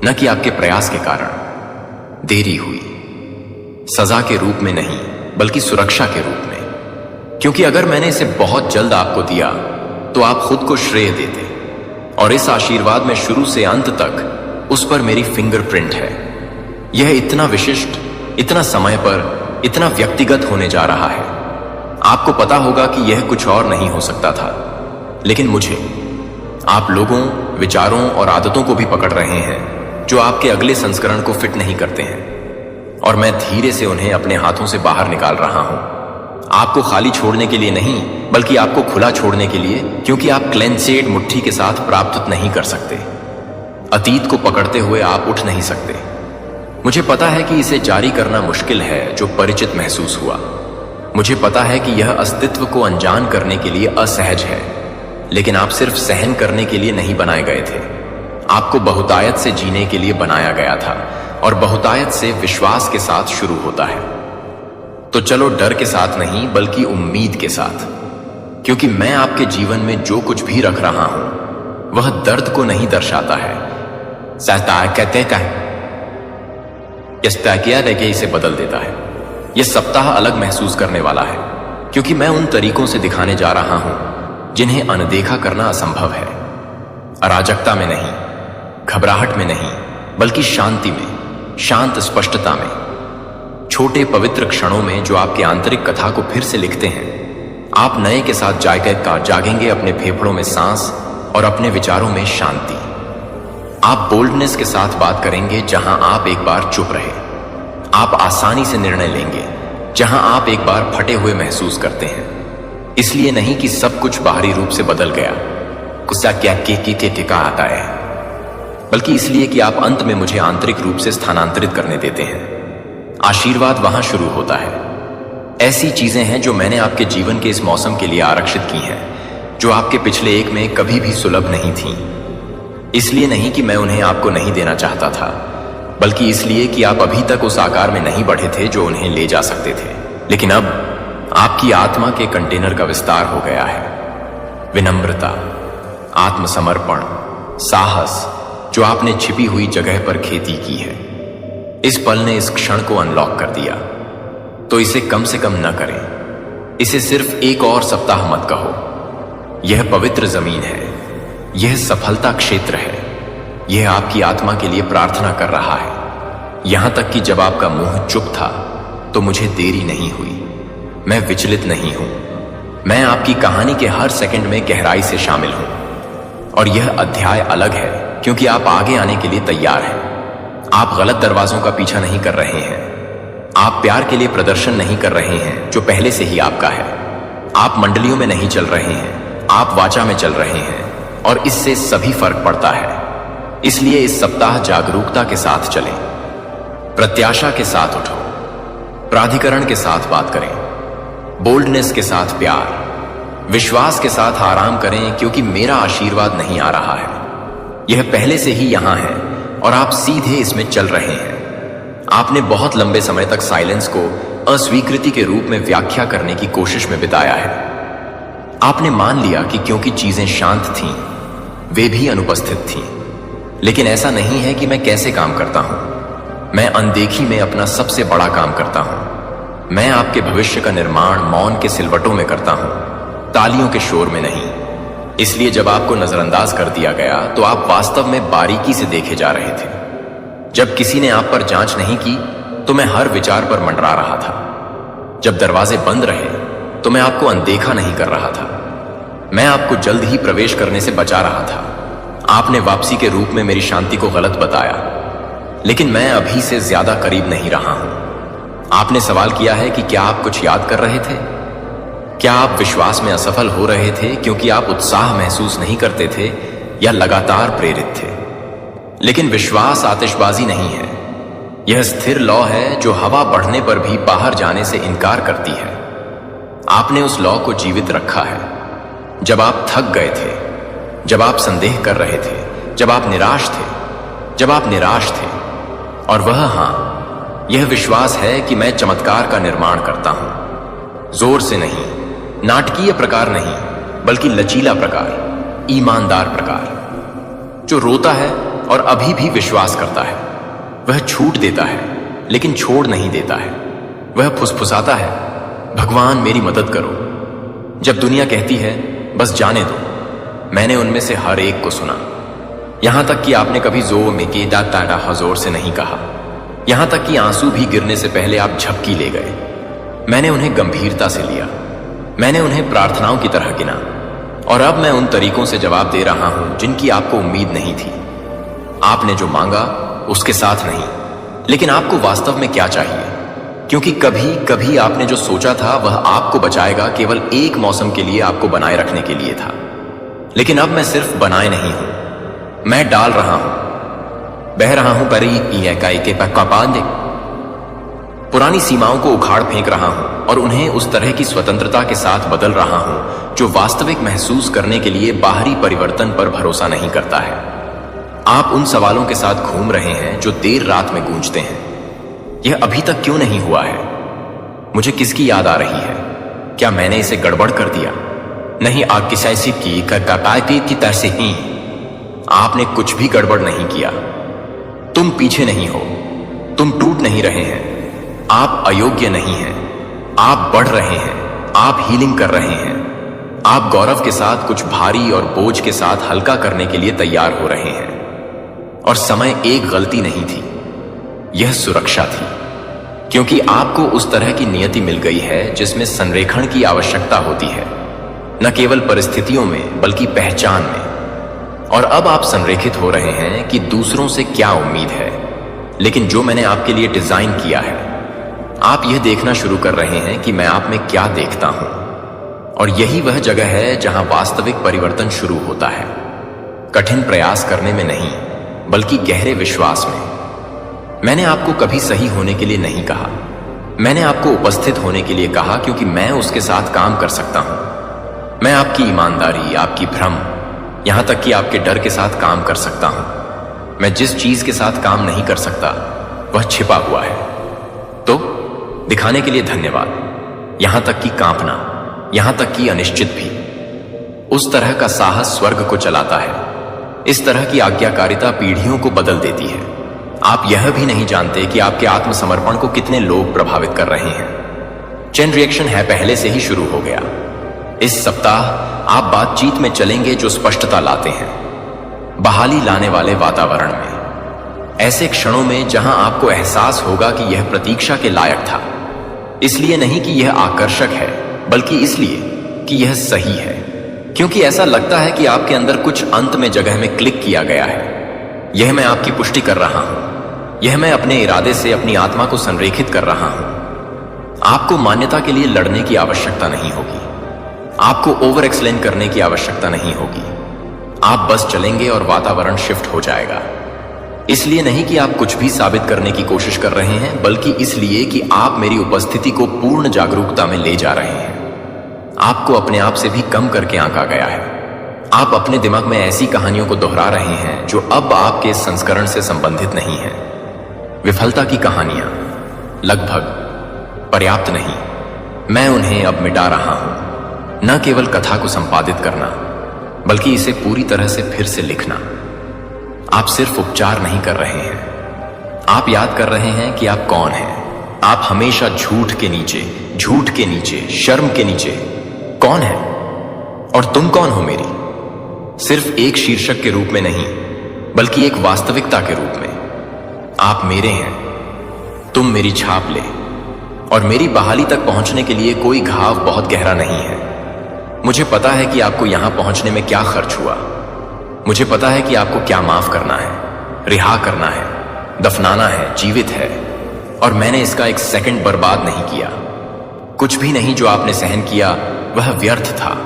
न कि आपके प्रयास के कारण। देरी हुई, सजा के रूप में नहीं, बल्कि सुरक्षा के रूप में। क्योंकि अगर मैंने इसे बहुत जल्द आपको दिया तो आप खुद को श्रेय देते, और इस आशीर्वाद में शुरू से अंत तक उस पर मेरी फिंगरप्रिंट है। यह इतना विशिष्ट, इतना समय पर, इतना व्यक्तिगत होने जा रहा है। आपको पता होगा कि यह कुछ और नहीं हो सकता था, लेकिन मुझे, आप लोगों, विचारों और आदतों को भी पकड़ रहे हैं जो आपके अगले संस्करण को फिट नहीं करते हैं, और मैं धीरे से उन्हें अपने हाथों से बाहर निकाल रहा हूं। आपको खाली छोड़ने के लिए नहीं, बल्कि आपको खुला छोड़ने के लिए, क्योंकि आप क्लेंचेड मुट्ठी के साथ प्राप्त नहीं कर सकते। अतीत को पकड़ते हुए आप उठ नहीं सकते। मुझे पता है कि इसे जारी करना मुश्किल है जो परिचित महसूस हुआ। मुझे पता है कि यह अस्तित्व को अनजान करने के लिए असहज है, लेकिन आप सिर्फ सहन करने के लिए नहीं बनाए गए थे। आपको बहुतायत से जीने के लिए बनाया गया था, और बहुतायत से विश्वास के साथ शुरू होता है। तो चलो डर के साथ नहीं, बल्कि उम्मीद के साथ, क्योंकि मैं आपके जीवन में जो कुछ भी रख रहा हूं वह दर्द को नहीं दर्शाता है। कहते किया देके इसे बदल देता है। यह सप्ताह अलग महसूस करने वाला है, क्योंकि मैं उन तरीकों से दिखाने जा रहा हूं जिन्हें अनदेखा करना असंभव है। अराजकता में नहीं, घबराहट में नहीं, बल्कि शांति में, शांत स्पष्टता में, छोटे पवित्र क्षणों में जो आपके आंतरिक कथा को फिर से लिखते हैं। आप नए के साथ जागेंगे अपने फेफड़ों में सांस और अपने विचारों में शांति। आप बोल्डनेस के साथ बात करेंगे जहां आप एक बार चुप रहे। आप आसानी से निर्णय लेंगे जहां आप एक बार फटे हुए महसूस करते हैं। इसलिए नहीं कि सब कुछ बाहरी रूप से बदल गया, गुस्सा क्या के टिका आता है, बल्कि इसलिए कि आप अंत में मुझे आंतरिक रूप से स्थानांतरित करने देते हैं। आशीर्वाद वहां शुरू होता है। ऐसी चीजें हैं जो मैंने आपके जीवन के इस मौसम के लिए आरक्षित की हैं, जो आपके पिछले एक में कभी भी सुलभ नहीं थीं। इसलिए नहीं कि मैं उन्हें आपको नहीं देना चाहता था, बल्कि इसलिए कि आप अभी तक उस आकार में नहीं बढ़े थे जो उन्हें ले जा सकते थे। लेकिन अब आपकी आत्मा के कंटेनर का विस्तार हो गया है। विनम्रता, आत्मसमर्पण, साहस, जो आपने छिपी हुई जगह पर खेती की है। इस पल ने इस क्षण को अनलॉक कर दिया। तो इसे कम से कम न करें। इसे सिर्फ एक और सप्ताह मत कहो। यह पवित्र जमीन है, यह सफलता क्षेत्र है, यह आपकी आत्मा के लिए प्रार्थना कर रहा है। यहां तक कि जब आपका मुंह चुप था तो मुझे देरी नहीं हुई। मैं विचलित नहीं हूं। मैं आपकी कहानी के हर सेकंड में गहराई से शामिल हूं, और यह अध्याय अलग है क्योंकि आप आगे आने के लिए तैयार हैं। आप गलत दरवाजों का पीछा नहीं कर रहे हैं, आप प्यार के लिए प्रदर्शन नहीं कर रहे हैं जो पहले से ही आपका है। आप मंडलियों में नहीं चल रहे हैं, आप वाचा में चल रहे हैं, और इससे सभी फर्क पड़ता है। इसलिए इस सप्ताह जागरूकता के साथ चलें, प्रत्याशा के साथ उठो, प्राधिकरण के साथ बात करें, बोल्डनेस के साथ प्यार, विश्वास के साथ आराम करें, क्योंकि मेरा आशीर्वाद नहीं आ रहा है, यह पहले से ही यहां है और आप सीधे इसमें चल रहे हैं। आपने बहुत लंबे समय तक साइलेंस को अस्वीकृति के रूप में व्याख्या करने की कोशिश में बिताया है। आपने मान लिया कि क्योंकि चीजें शांत थीं, वे भी अनुपस्थित थीं। लेकिन ऐसा नहीं है कि मैं कैसे काम करता हूं। मैं अनदेखी में अपना सबसे बड़ा काम करता हूं। मैं आपके भविष्य का निर्माण मौन के सिलवटों में करता हूं, तालियों के शोर में नहीं। इसलिए जब आपको नजरअंदाज कर दिया गया तो आप वास्तव में बारीकी से देखे जा रहे थे। जब किसी ने आप पर जांच नहीं की तो मैं हर विचार पर मंडरा रहा था। जब दरवाजे बंद रहे तो मैं आपको अनदेखा नहीं कर रहा था। मैं आपको जल्द ही प्रवेश करने से बचा रहा था। आपने वापसी के रूप में मेरी शांति को गलत बताया, लेकिन मैं अभी से ज्यादा करीब नहीं रहा हूं। आपने सवाल किया है कि क्या आप कुछ याद कर रहे थे? क्या आप विश्वास में असफल हो रहे थे क्योंकि आप उत्साह महसूस नहीं करते थे, या लगातार प्रेरित थे? लेकिन विश्वास आतिशबाजी नहीं है। यह स्थिर लौ है जो हवा बढ़ने पर भी बाहर जाने से इनकार करती है। आपने उस लौ को जीवित रखा है। जब आप थक गए थे, जब आप संदेह कर रहे थे, जब आप निराश थे, जब आप निराश थे, और वह हां, यह विश्वास है कि मैं चमत्कार का निर्माण करता हूं। जोर से नहीं, नाटकीय प्रकार नहीं, बल्कि लचीला प्रकार, ईमानदार प्रकार, जो रोता है और अभी भी विश्वास करता है। वह छूट देता है लेकिन छोड़ नहीं देता है। वह फुसफुसाता है, भगवान मेरी मदद करो। जब दुनिया कहती है बस जाने दो, मैंने उनमें से हर एक को सुना। यहां तक कि आपने कभी जोर में के दाता हजोर से नहीं कहा। यहां तक कि आंसू भी गिरने से पहले आप झपकी ले गए। मैंने उन्हें गंभीरता से लिया। मैंने उन्हें प्रार्थनाओं की तरह गिना, और अब मैं उन तरीकों से जवाब दे रहा हूं जिनकी आपको उम्मीद नहीं थी। आपने जो मांगा उसके साथ नहीं, लेकिन आपको वास्तव में क्या चाहिए? क्योंकि कभी कभी आपने जो सोचा था वह आपको बचाएगा केवल एक मौसम के लिए, आपको बनाए रखने के लिए था। लेकिन अब मैं सिर्फ बनाए नहीं हूं, मैं डाल रहा हूं, बह रहा हूं परी के पक्का बांधे। पुरानी सीमाओं को उखाड़ फेंक रहा हूं और उन्हें उस तरह की स्वतंत्रता के साथ बदल रहा हूं जो वास्तविक महसूस करने के लिए बाहरी परिवर्तन पर भरोसा नहीं करता है। आप उन सवालों के साथ घूम रहे हैं जो देर रात में गूंजते हैं। यह अभी तक क्यों नहीं हुआ है? मुझे किसकी याद आ रही है? क्या मैंने इसे गड़बड़ कर दिया? नहीं, आप किसी की तरह से ही। आपने कुछ भी गड़बड़ नहीं किया। तुम पीछे नहीं हो, तुम टूट नहीं रहे हैं, आप अयोग्य नहीं हैं, आप बढ़ रहे हैं, आप हीलिंग कर रहे हैं, आप गौरव के साथ कुछ भारी और बोझ के साथ हल्का करने के लिए तैयार हो रहे हैं। और समय एक गलती नहीं थी, यह सुरक्षा थी, क्योंकि आपको उस तरह की नियति मिल गई है जिसमें संरेखण की आवश्यकता होती है, न केवल परिस्थितियों में बल्कि पहचान में। और अब आप संरेखित हो रहे हैं कि दूसरों से क्या उम्मीद है, लेकिन जो मैंने आपके लिए डिजाइन किया है। आप यह देखना शुरू कर रहे हैं कि मैं आप में क्या देखता हूं, और यही वह जगह है जहां वास्तविक परिवर्तन शुरू होता है। कठिन प्रयास करने में नहीं, बल्कि गहरे विश्वास में। मैंने आपको कभी सही होने के लिए नहीं कहा, मैंने आपको उपस्थित होने के लिए कहा, क्योंकि मैं उसके साथ काम कर सकता हूं। मैं आपकी ईमानदारी, आपकी भ्रम, यहां तक कि आपके डर के साथ काम कर सकता हूं। मैं जिस चीज के साथ काम नहीं कर सकता वह छिपा हुआ है। तो दिखाने के लिए धन्यवाद। यहां तक कि कांपना, यहां तक कि अनिश्चित भी। उस तरह का साहस स्वर्ग को चलाता है। इस तरह की आज्ञाकारिता पीढ़ियों को बदल देती है। आप यह भी नहीं जानते कि आपके आत्मसमर्पण को कितने लोग प्रभावित कर रहे हैं। चेन रिएक्शन है पहले से ही शुरू हो गया। इस सप्ताह आप बातचीत में चलेंगे जो स्पष्टता लाते हैं, बहाली लाने वाले वातावरण में, ऐसे क्षणों में जहां आपको एहसास होगा कि यह प्रतीक्षा के लायक था। इसलिए नहीं कि यह आकर्षक है, बल्कि इसलिए कि यह सही है, क्योंकि ऐसा लगता है कि आपके अंदर कुछ अंत में जगह में क्लिक किया गया है। यह मैं आपकी पुष्टि कर रहा हूं, यह मैं अपने इरादे से अपनी आत्मा को संरेखित कर रहा हूं। आपको मान्यता के लिए लड़ने की आवश्यकता नहीं होगी। आपको ओवर एक्सप्लेन करने की आवश्यकता नहीं होगी। आप बस चलेंगे और वातावरण शिफ्ट हो जाएगा। इसलिए नहीं कि आप कुछ भी साबित करने की कोशिश कर रहे हैं, बल्कि इसलिए कि आप मेरी उपस्थिति को पूर्ण जागरूकता में ले जा रहे हैं। आपको अपने आप से भी कम करके आंका गया है। आप अपने दिमाग में ऐसी कहानियों को दोहरा रहे हैं जो अब आपके संस्करण से संबंधित नहीं है। विफलता की कहानियां लगभग पर्याप्त नहीं, मैं उन्हें अब मिटा रहा हूं। न केवल कथा को संपादित करना, बल्कि इसे पूरी तरह से फिर से लिखना। आप सिर्फ उपचार नहीं कर रहे हैं, आप याद कर रहे हैं कि आप कौन हैं। आप हमेशा झूठ के नीचे, शर्म के नीचे कौन है, और तुम कौन हो मेरी। सिर्फ एक शीर्षक के रूप में नहीं, बल्कि एक वास्तविकता के रूप में। आप मेरे हैं, तुम मेरी छाप ले। और मेरी बहाली तक पहुंचने के लिए कोई घाव बहुत गहरा नहीं है। मुझे पता है कि आपको यहां पहुंचने में क्या खर्च हुआ। मुझे पता है कि आपको क्या माफ करना है, रिहा करना है, दफनाना है, जीवित है। और मैंने इसका एक सेकंड बर्बाद नहीं किया। कुछ भी नहीं जो आपने सहन किया वह व्यर्थ था।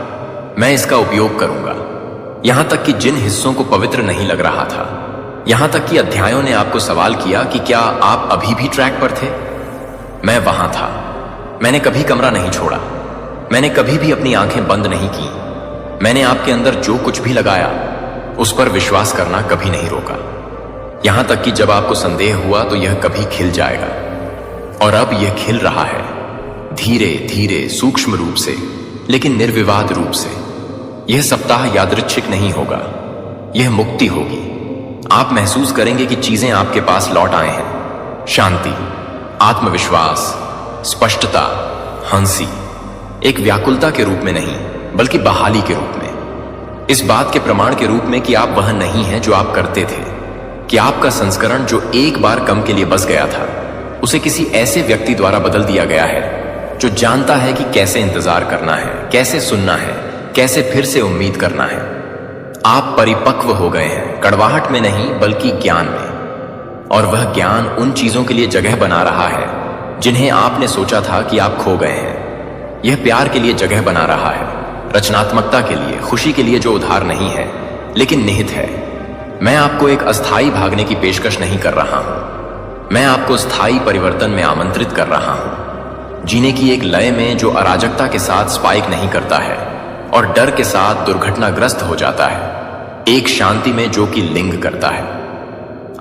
मैं इसका उपयोग करूंगा, यहां तक कि जिन हिस्सों को पवित्र नहीं लग रहा था, यहां तक कि अध्यायों ने आपको सवाल किया कि क्या आप अभी भी ट्रैक पर थे। मैं वहां था। मैंने कभी कमरा नहीं छोड़ा। मैंने कभी भी अपनी आंखें बंद नहीं की। मैंने आपके अंदर जो कुछ भी लगाया उस पर विश्वास करना कभी नहीं रोका। यहां तक कि जब आपको संदेह हुआ तो यह कभी खिल जाएगा। और अब यह खिल रहा है, धीरे धीरे, सूक्ष्म रूप से, लेकिन निर्विवाद रूप से। यह सप्ताह यादृच्छिक नहीं होगा, यह मुक्ति होगी। आप महसूस करेंगे कि चीजें आपके पास लौट आए हैं। शांति, आत्मविश्वास, स्पष्टता, हंसी, एक व्याकुलता के रूप में नहीं, बल्कि बहाली के रूप में। इस बात के प्रमाण के रूप में कि आप वह नहीं हैं जो आप करते थे, कि आपका संस्करण जो एक बार कम के लिए बस गया था, उसे किसी ऐसे व्यक्ति द्वारा बदल दिया गया है जो जानता है कि कैसे इंतजार करना है, कैसे सुनना है, कैसे फिर से उम्मीद करना है। आप परिपक्व हो गए हैं, कड़वाहट में नहीं बल्कि ज्ञान में। और वह ज्ञान उन चीजों के लिए जगह बना रहा है जिन्हें आपने सोचा था कि आप खो गए हैं। यह प्यार के लिए जगह बना रहा है, रचनात्मकता के लिए, खुशी के लिए जो उधार नहीं है लेकिन निहित है। मैं आपको एक अस्थायी भागने की पेशकश नहीं कर रहा हूं, मैं आपको स्थायी परिवर्तन में आमंत्रित कर रहा हूं। जीने की एक लय में जो अराजकता के साथ स्पाइक नहीं करता है और डर के साथ दुर्घटनाग्रस्त हो जाता है। एक शांति में जो कि लिंग करता है।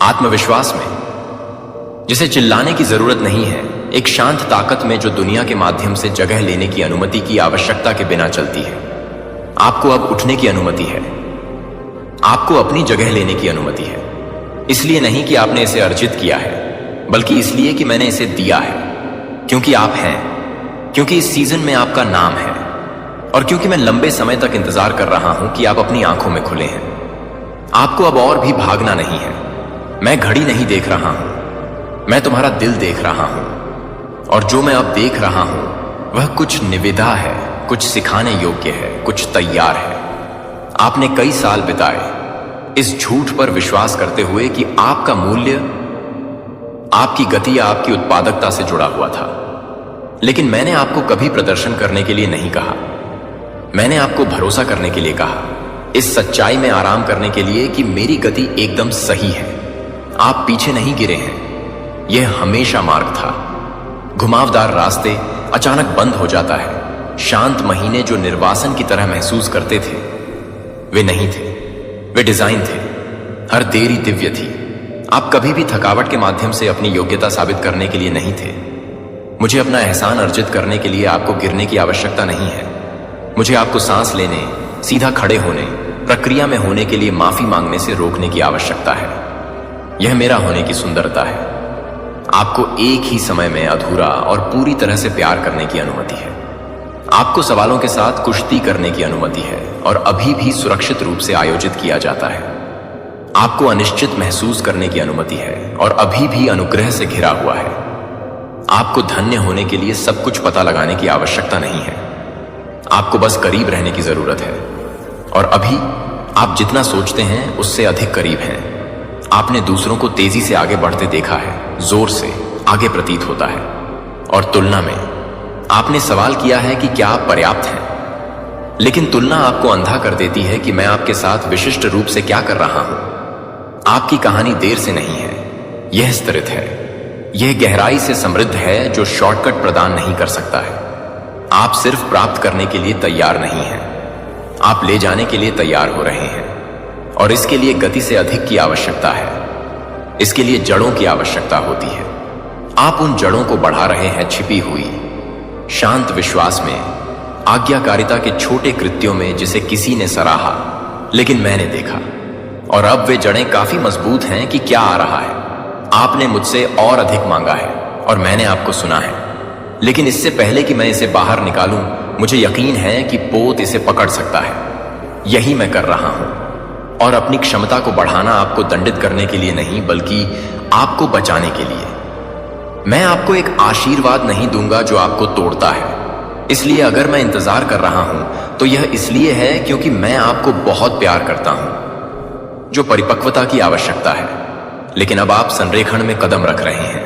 आत्मविश्वास में जिसे चिल्लाने की जरूरत नहीं है, एक शांत ताकत में जो दुनिया के माध्यम से जगह लेने की अनुमति की आवश्यकता के बिना चलती है। आपको अब उठने की अनुमति है, आपको अपनी जगह लेने की अनुमति है। इसलिए नहीं कि आपने इसे अर्जित किया है, बल्कि इसलिए कि मैंने इसे दिया है। क्योंकि आप हैं, क्योंकि इस सीजन में आपका नाम है, और क्योंकि मैं लंबे समय तक इंतजार कर रहा हूं कि आप अपनी आंखों में खुले हैं। आपको अब और भी भागना नहीं है। मैं घड़ी नहीं देख रहा हूं, मैं तुम्हारा दिल देख रहा हूं। और जो मैं अब देख रहा हूं वह कुछ निविदा है, कुछ सिखाने योग्य है, कुछ तैयार है। आपने कई साल बिताए इस झूठ पर विश्वास करते हुए कि आपका मूल्य आपकी गति या आपकी उत्पादकता से जुड़ा हुआ था। लेकिन मैंने आपको कभी प्रदर्शन करने के लिए नहीं कहा, मैंने आपको भरोसा करने के लिए कहा, इस सच्चाई में आराम करने के लिए कि मेरी गति एकदम सही है। आप पीछे नहीं गिरे हैं। यह हमेशा मार्ग था। घुमावदार रास्ते अचानक बंद हो जाता है। शांत महीने जो निर्वासन की तरह महसूस करते थे, वे नहीं थे, वे डिजाइन थे। हर देरी दिव्य थी। आप कभी भी थकावट के माध्यम से अपनी योग्यता साबित करने के लिए नहीं थे। मुझे अपना एहसान अर्जित करने के लिए आपको गिरने की आवश्यकता नहीं है। मुझे आपको सांस लेने, सीधा खड़े होने, प्रक्रिया में होने के लिए माफी मांगने से रोकने की आवश्यकता है। यह मेरा होने की सुंदरता है। आपको एक ही समय में अधूरा और पूरी तरह से प्यार करने की अनुमति है। आपको सवालों के साथ कुश्ती करने की अनुमति है और अभी भी सुरक्षित रूप से आयोजित किया जाता है। आपको अनिश्चित महसूस करने की अनुमति है और अभी भी अनुग्रह से घिरा हुआ है। आपको धन्य होने के लिए सब कुछ पता लगाने की आवश्यकता नहीं है। आपको बस करीब रहने की जरूरत है। और अभी आप जितना सोचते हैं उससे अधिक करीब हैं। आपने दूसरों को तेजी से आगे बढ़ते देखा है, जोर से आगे प्रतीत होता है। और तुलना में आपने सवाल किया है कि क्या आप पर्याप्त हैं, लेकिन तुलना आपको अंधा कर देती है कि मैं आपके साथ विशिष्ट रूप से क्या कर रहा हूं। आपकी कहानी देर से नहीं है, यह स्तरित है, यह गहराई से समृद्ध है जो शॉर्टकट प्रदान नहीं कर सकता है। आप सिर्फ प्राप्त करने के लिए तैयार नहीं हैं, आप ले जाने के लिए तैयार हो रहे हैं, और इसके लिए गति से अधिक की आवश्यकता है। इसके लिए जड़ों की आवश्यकता होती है। आप उन जड़ों को बढ़ा रहे हैं छिपी हुई शांत विश्वास में, आज्ञाकारिता के छोटे कृत्यों में जिसे किसी ने सराहा लेकिन मैंने देखा, और अब वे जड़ें काफी मजबूत हैं कि क्या आ रहा है। आपने मुझसे और अधिक मांगा है और मैंने आपको सुना है, लेकिन इससे पहले कि मैं इसे बाहर निकालूं, मुझे यकीन है कि पोत इसे पकड़ सकता है। यही मैं कर रहा हूं, और अपनी क्षमता को बढ़ाना आपको दंडित करने के लिए नहीं, बल्कि आपको बचाने के लिए। मैं आपको एक आशीर्वाद नहीं दूंगा जो आपको तोड़ता है। इसलिए अगर मैं इंतजार कर रहा हूं तो यह इसलिए है क्योंकि मैं आपको बहुत प्यार करता हूं, जो परिपक्वता की आवश्यकता है। लेकिन अब आप संरेखण में कदम रख रहे हैं।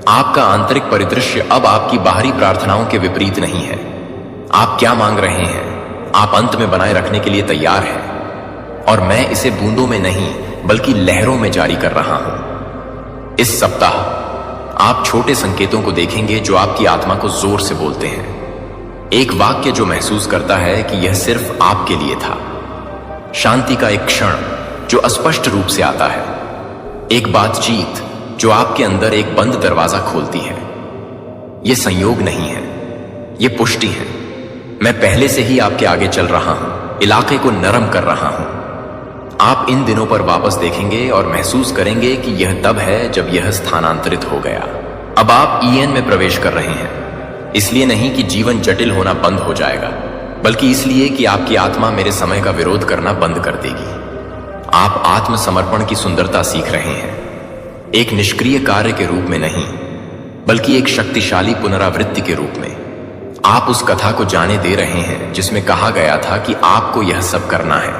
आपका आंतरिक परिदृश्य अब आपकी बाहरी प्रार्थनाओं के विपरीत नहीं है। आप क्या मांग रहे हैं, आप अंत में बनाए रखने के लिए तैयार हैं, और मैं इसे बूंदों में नहीं बल्कि लहरों में जारी कर रहा हूं। इस सप्ताह आप छोटे संकेतों को देखेंगे जो आपकी आत्मा को जोर से बोलते हैं। एक वाक्य जो महसूस करता है कि यह सिर्फ आपके लिए था। शांति का एक क्षण जो अस्पष्ट रूप से आता है। एक बातचीत जो आपके अंदर एक बंद दरवाजा खोलती है। यह संयोग नहीं है, यह पुष्टि है। मैं पहले से ही आपके आगे चल रहा हूं, इलाके को नरम कर रहा हूं। आप इन दिनों पर वापस देखेंगे और महसूस करेंगे कि यह तब है जब यह स्थानांतरित हो गया। अब आप ईएन में प्रवेश कर रहे हैं, इसलिए नहीं कि जीवन जटिल होना बंद हो जाएगा, बल्कि इसलिए कि आपकी आत्मा मेरे समय का विरोध करना बंद कर देगी। आप आत्मसमर्पण की सुंदरता सीख रहे हैं, एक निष्क्रिय कार्य के रूप में नहीं, बल्कि एक शक्तिशाली पुनरावृत्ति के रूप में। आप उस कथा को जाने दे रहे हैं जिसमें कहा गया था कि आपको यह सब करना है,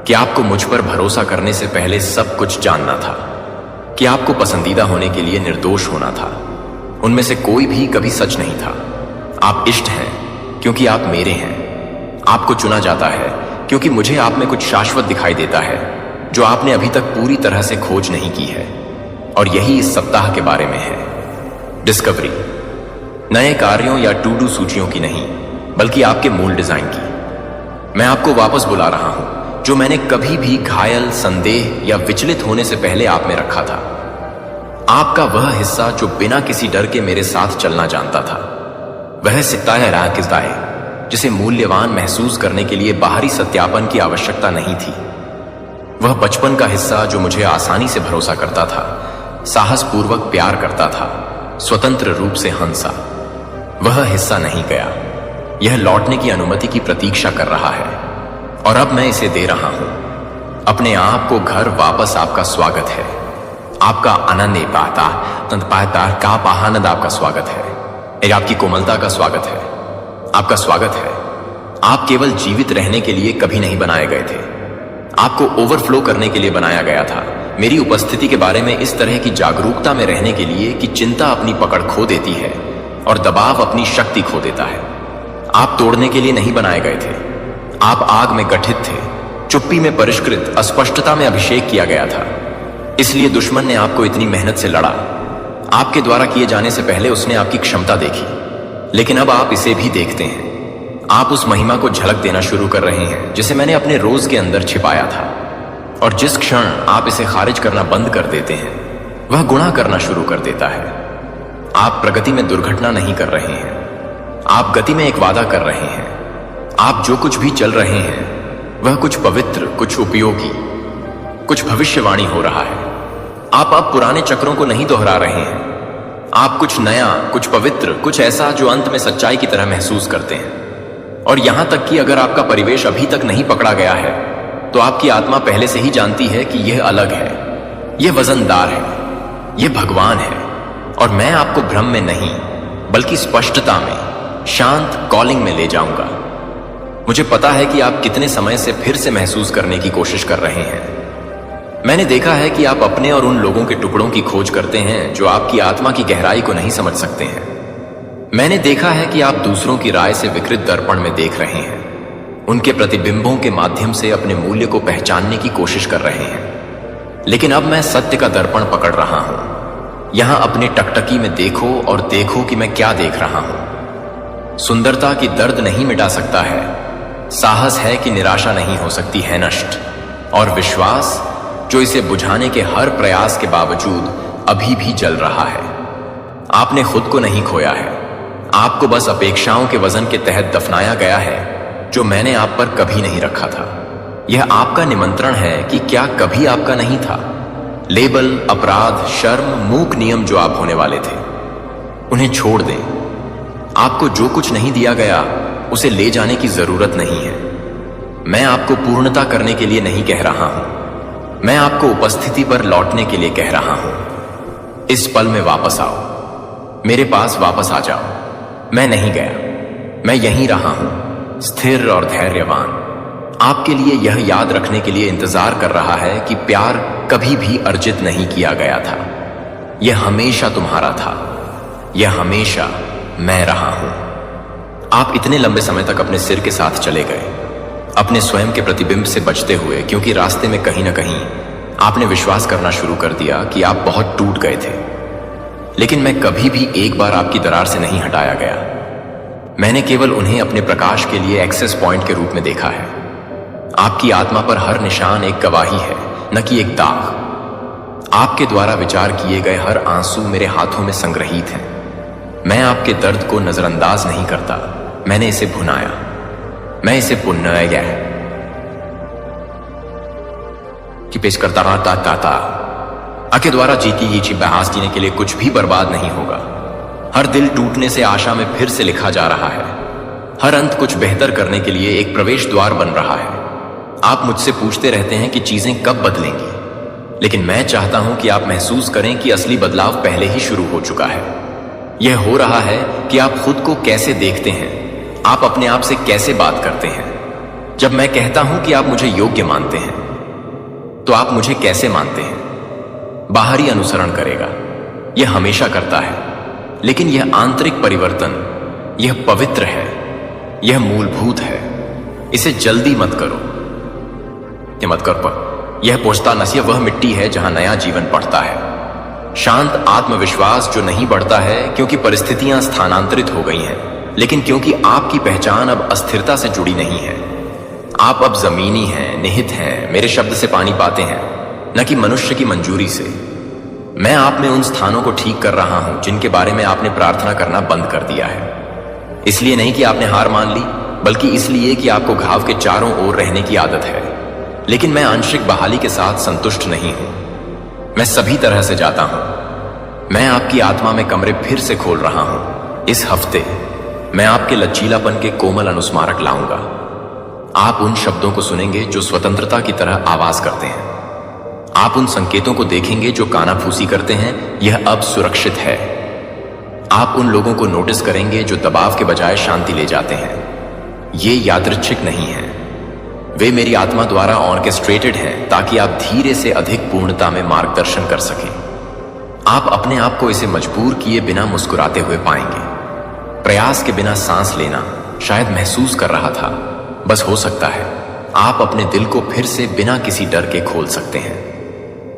कि आपको मुझ पर भरोसा करने से पहले सब कुछ जानना था, कि आपको पसंदीदा होने के लिए निर्दोष होना था। उनमें से कोई भी कभी सच नहीं था। आप इष्ट हैं क्योंकि आप मेरे हैं। आपको चुना जाता है क्योंकि मुझे आप में कुछ शाश्वत दिखाई देता है जो आपने अभी तक पूरी तरह से खोज नहीं की है। और यही इस सप्ताह के बारे में है, डिस्कवरी। नए कार्यों या टू डू सूचियों की नहीं, बल्कि आपके मूल डिजाइन की। मैं आपको वापस बुला रहा हूं जो मैंने कभी भी घायल, संदेह या विचलित होने से पहले आप में रखा था। आपका वह हिस्सा जो बिना किसी डर के मेरे साथ चलना जानता था। वह सिताए राकिज़दाए जिसे मूल्यवान महसूस करने के लिए बाहरी सत्यापन की आवश्यकता नहीं थी। वह बचपन का हिस्सा जो मुझे आसानी से भरोसा करता था, साहसपूर्वक प्यार करता था, स्वतंत्र रूप से हंसा। वह हिस्सा नहीं गया। यह लौटने की अनुमति की प्रतीक्षा कर रहा है, और अब मैं इसे दे रहा हूं। अपने आप को घर वापस आपका स्वागत है। आपका आनंद पाता तंतपाता का आनंद आपका स्वागत है। आपकी कोमलता का स्वागत है। आपका स्वागत है। आप केवल जीवित रहने के लिए कभी नहीं बनाए गए थे। आपको ओवरफ्लो करने के लिए बनाया गया था। मेरी उपस्थिति के बारे में इस तरह की जागरूकता में रहने के लिए कि चिंता अपनी पकड़ खो देती है और दबाव अपनी शक्ति खो देता है। आप तोड़ने के लिए नहीं बनाए गए थे। आप आग में गठित थे, चुप्पी में परिष्कृत, अस्पष्टता में अभिषेक किया गया था। इसलिए दुश्मन ने आपको इतनी मेहनत से लड़ा। आपके द्वारा किए जाने से पहले उसने आपकी क्षमता देखी, लेकिन अब आप इसे भी देखते हैं। आप उस महिमा को झलक देना शुरू कर रहे हैं जिसे मैंने अपने रोज के अंदर छिपाया था। और जिस क्षण आप इसे खारिज करना बंद कर देते हैं, वह गुनाह करना शुरू कर देता है। आप प्रगति में दुर्घटना नहीं कर रहे हैं, आप गति में एक वादा कर रहे हैं। आप जो कुछ भी चल रहे हैं वह कुछ पवित्र, कुछ उपयोगी, कुछ भविष्यवाणी हो रहा है। आप अब पुराने चक्रों को नहीं दोहरा रहे हैं। आप कुछ नया, कुछ पवित्र, कुछ ऐसा जो अंत में सच्चाई की तरह महसूस करते हैं। और यहां तक कि अगर आपका परिवेश अभी तक नहीं पकड़ा गया है, तो आपकी आत्मा पहले से ही जानती है कि यह अलग है, यह वजनदार है, यह भगवान है। और मैं आपको भ्रम में नहीं बल्कि स्पष्टता में, शांत कॉलिंग में ले जाऊंगा। मुझे पता है कि आप कितने समय से फिर से महसूस करने की कोशिश कर रहे हैं। मैंने देखा है कि आप अपने और उन लोगों के टुकड़ों की खोज करते हैं जो आपकी आत्मा की गहराई को नहीं समझ सकते हैं। मैंने देखा है कि आप दूसरों की राय से विकृत दर्पण में देख रहे हैं, उनके प्रतिबिंबों के माध्यम से अपने मूल्य को पहचानने की कोशिश कर रहे हैं। लेकिन अब मैं सत्य का दर्पण पकड़ रहा हूं। यहां अपनी टकटकी में देखो और देखो कि मैं क्या देख रहा हूं। सुंदरता की दर्द नहीं मिटा सकता है, साहस है कि निराशा नहीं हो सकती है नष्ट, और विश्वास जो इसे बुझाने के हर प्रयास के बावजूद अभी भी जल रहा है। आपने खुद को नहीं खोया है, आपको बस अपेक्षाओं के वजन के तहत दफनाया गया है जो मैंने आप पर कभी नहीं रखा था। यह आपका निमंत्रण है कि क्या कभी आपका नहीं था। लेबल, अपराध, शर्म, मूक नियम जो आप होने वाले थे, उन्हें छोड़ दें। आपको जो कुछ नहीं दिया गया उसे ले जाने की जरूरत नहीं है। मैं आपको पूर्णता करने के लिए नहीं कह रहा हूं, मैं आपको उपस्थिति पर लौटने के लिए कह रहा हूं। इस पल में वापस आओ, मेरे पास वापस आ जाओ। मैं नहीं गया, मैं यहीं रहा हूं, स्थिर और धैर्यवान, आपके लिए यह याद रखने के लिए इंतजार कर रहा है कि प्यार कभी भी अर्जित नहीं किया गया था। यह हमेशा तुम्हारा था, यह हमेशा मैं रहा हूं। आप इतने लंबे समय तक अपने सिर के साथ चले गए, अपने स्वयं के प्रतिबिंब से बचते हुए, क्योंकि रास्ते में कहीं ना कहीं आपने विश्वास करना शुरू कर दिया कि आप बहुत टूट गए थे। लेकिन मैं कभी भी एक बार आपकी दरार से नहीं हटाया गया। मैंने केवल उन्हें अपने प्रकाश के लिए एक्सेस पॉइंट के रूप में देखा है। आपकी आत्मा पर हर निशान एक गवाही है, न कि एक दाग। आपके द्वारा विचार किए गए हर आंसू मेरे हाथों में संग्रहित हैं। मैं आपके दर्द को नजरअंदाज नहीं करता, मैंने इसे भुनाया, मैं इसे पुनः कि पेश करता रहा। आके द्वारा जीती ये बहस जीने के लिए कुछ भी बर्बाद नहीं होगा। हर दिल टूटने से आशा में फिर से लिखा जा रहा है। हर अंत कुछ बेहतर करने के लिए एक प्रवेश द्वार बन रहा है। आप मुझसे पूछते रहते हैं कि चीजें कब बदलेंगी, लेकिन मैं चाहता हूं कि आप महसूस करें कि असली बदलाव पहले ही शुरू हो चुका है। यह हो रहा है कि आप खुद को कैसे देखते हैं, आप अपने आप से कैसे बात करते हैं। जब मैं कहता हूं कि आप मुझे योग्य मानते हैं, तो आप मुझे कैसे मानते हैं? बाहरी अनुसरण करेगा, यह हमेशा करता है, लेकिन यह आंतरिक परिवर्तन, यह पवित्र है, यह मूलभूत है। इसे जल्दी मत करो, ये मत कर पर यह पोछता नसीह वह मिट्टी है जहां नया जीवन बढ़ता है। शांत आत्मविश्वास जो नहीं बढ़ता है क्योंकि परिस्थितियां स्थानांतरित हो गई हैं, लेकिन क्योंकि आपकी पहचान अब अस्थिरता से जुड़ी नहीं है। आप अब जमीनी हैं, निहित हैं, मेरे शब्द से पानी पाते हैं, न कि मनुष्य की मंजूरी से। मैं आप में उन स्थानों को ठीक कर रहा हूं जिनके बारे में आपने प्रार्थना करना बंद कर दिया है। इसलिए नहीं कि आपने हार मान ली, बल्कि इसलिए कि आपको घाव के चारों ओर रहने की आदत है। लेकिन मैं आंशिक बहाली के साथ संतुष्ट नहीं हूं, मैं सभी तरह से जाता हूं। मैं आपकी आत्मा में कमरे फिर से खोल रहा हूं। इस हफ्ते मैं आपके लचीलापन के कोमल अनुस्मारक लाऊंगा। आप उन शब्दों को सुनेंगे जो स्वतंत्रता की तरह आवाज करते हैं। आप उन संकेतों को देखेंगे जो कानाफूसी करते हैं, यह अब सुरक्षित है। आप उन लोगों को नोटिस करेंगे जो दबाव के बजाय शांति ले जाते हैं। ये यादृच्छिक नहीं है, वे मेरी आत्मा द्वारा ऑर्केस्ट्रेटेड हैं ताकि आप धीरे से अधिक पूर्णता में मार्गदर्शन कर सकें। आप अपने आप को इसे मजबूर किए बिना मुस्कुराते हुए पाएंगे। प्रयास के बिना सांस लेना शायद महसूस कर रहा था। बस हो सकता है आप अपने दिल को फिर से बिना किसी डर के खोल सकते हैं।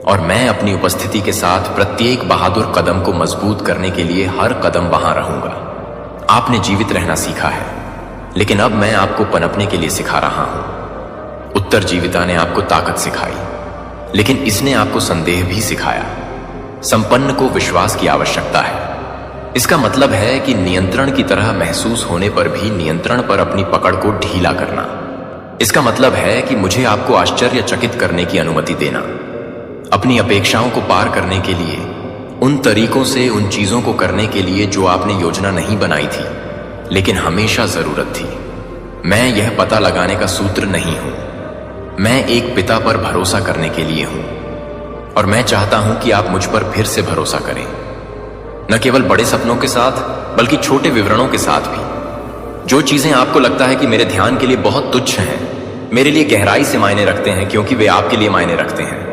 और मैं अपनी उपस्थिति के साथ प्रत्येक बहादुर कदम को मजबूत करने के लिए हर कदम वहां रहूंगा। आपने जीवित रहना सीखा है, लेकिन अब मैं आपको पनपने के लिए सिखा रहा हूं। उत्तर जीविता ने आपको ताकत सिखाई, लेकिन इसने आपको संदेह भी सिखाया। संपन्न को विश्वास की आवश्यकता है। इसका मतलब है कि नियंत्रण की तरह महसूस होने पर भी नियंत्रण पर अपनी पकड़ को ढीला करना। इसका मतलब है कि मुझे आपको आश्चर्यचकित करने की अनुमति देना, अपनी अपेक्षाओं को पार करने के लिए, उन तरीकों से उन चीजों को करने के लिए जो आपने योजना नहीं बनाई थी, लेकिन हमेशा जरूरत थी। मैं यह पता लगाने का सूत्र नहीं हूं, मैं एक पिता पर भरोसा करने के लिए हूं। और मैं चाहता हूं कि आप मुझ पर फिर से भरोसा करें, न केवल बड़े सपनों के साथ, बल्कि छोटे विवरणों के साथ भी। जो चीजें आपको लगता है कि मेरे ध्यान के लिए बहुत तुच्छ हैं, मेरे लिए गहराई से मायने रखते हैं, क्योंकि वे आपके लिए मायने रखते हैं।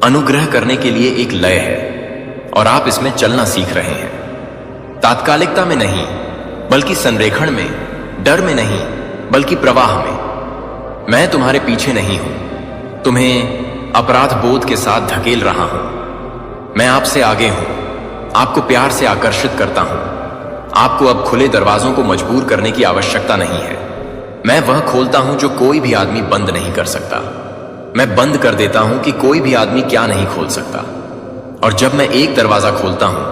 अनुग्रह करने के लिए एक लय है और आप इसमें चलना सीख रहे हैं। तात्कालिकता में नहीं बल्कि संरेखण में, डर में नहीं बल्कि प्रवाह में। मैं तुम्हारे पीछे नहीं हूं, तुम्हें अपराध बोध के साथ धकेल रहा हूं। मैं आपसे आगे हूं, आपको प्यार से आकर्षित करता हूं। आपको अब खुले दरवाजों को मजबूर करने की आवश्यकता नहीं है। मैं वह खोलता हूं जो कोई भी आदमी बंद नहीं कर सकता। मैं बंद कर देता हूं कि कोई भी आदमी क्या नहीं खोल सकता। और जब मैं एक दरवाजा खोलता हूं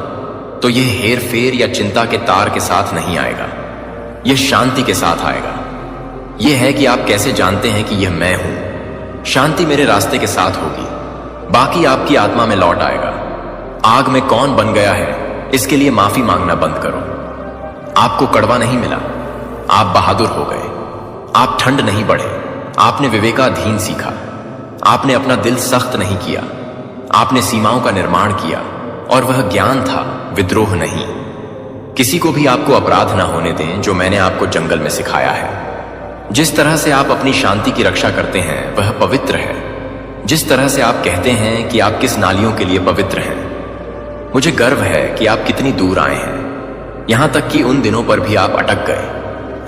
तो यह हेर फेर या चिंता के तार के साथ नहीं आएगा, यह शांति के साथ आएगा। यह है कि आप कैसे जानते हैं कि यह मैं हूं। शांति मेरे रास्ते के साथ होगी, बाकी आपकी आत्मा में लौट आएगा। आग में कौन बन गया है, इसके लिए माफी मांगना बंद करो। आपको कड़वा नहीं मिला, आप बहादुर हो गए। आप ठंड नहीं बढ़े, आपने विवेकाधीन सीखा। आपने अपना दिल सख्त नहीं किया, आपने सीमाओं का निर्माण किया। और वह ज्ञान था, विद्रोह नहीं। किसी को भी आपको अपराध ना होने दें जो मैंने आपको जंगल में सिखाया है। जिस तरह से आप अपनी शांति की रक्षा करते हैं वह पवित्र है। जिस तरह से आप कहते हैं कि आप किस नालियों के लिए पवित्र हैं। मुझे गर्व है कि आप कितनी दूर आए हैं, यहां तक कि उन दिनों पर भी आप अटक गए।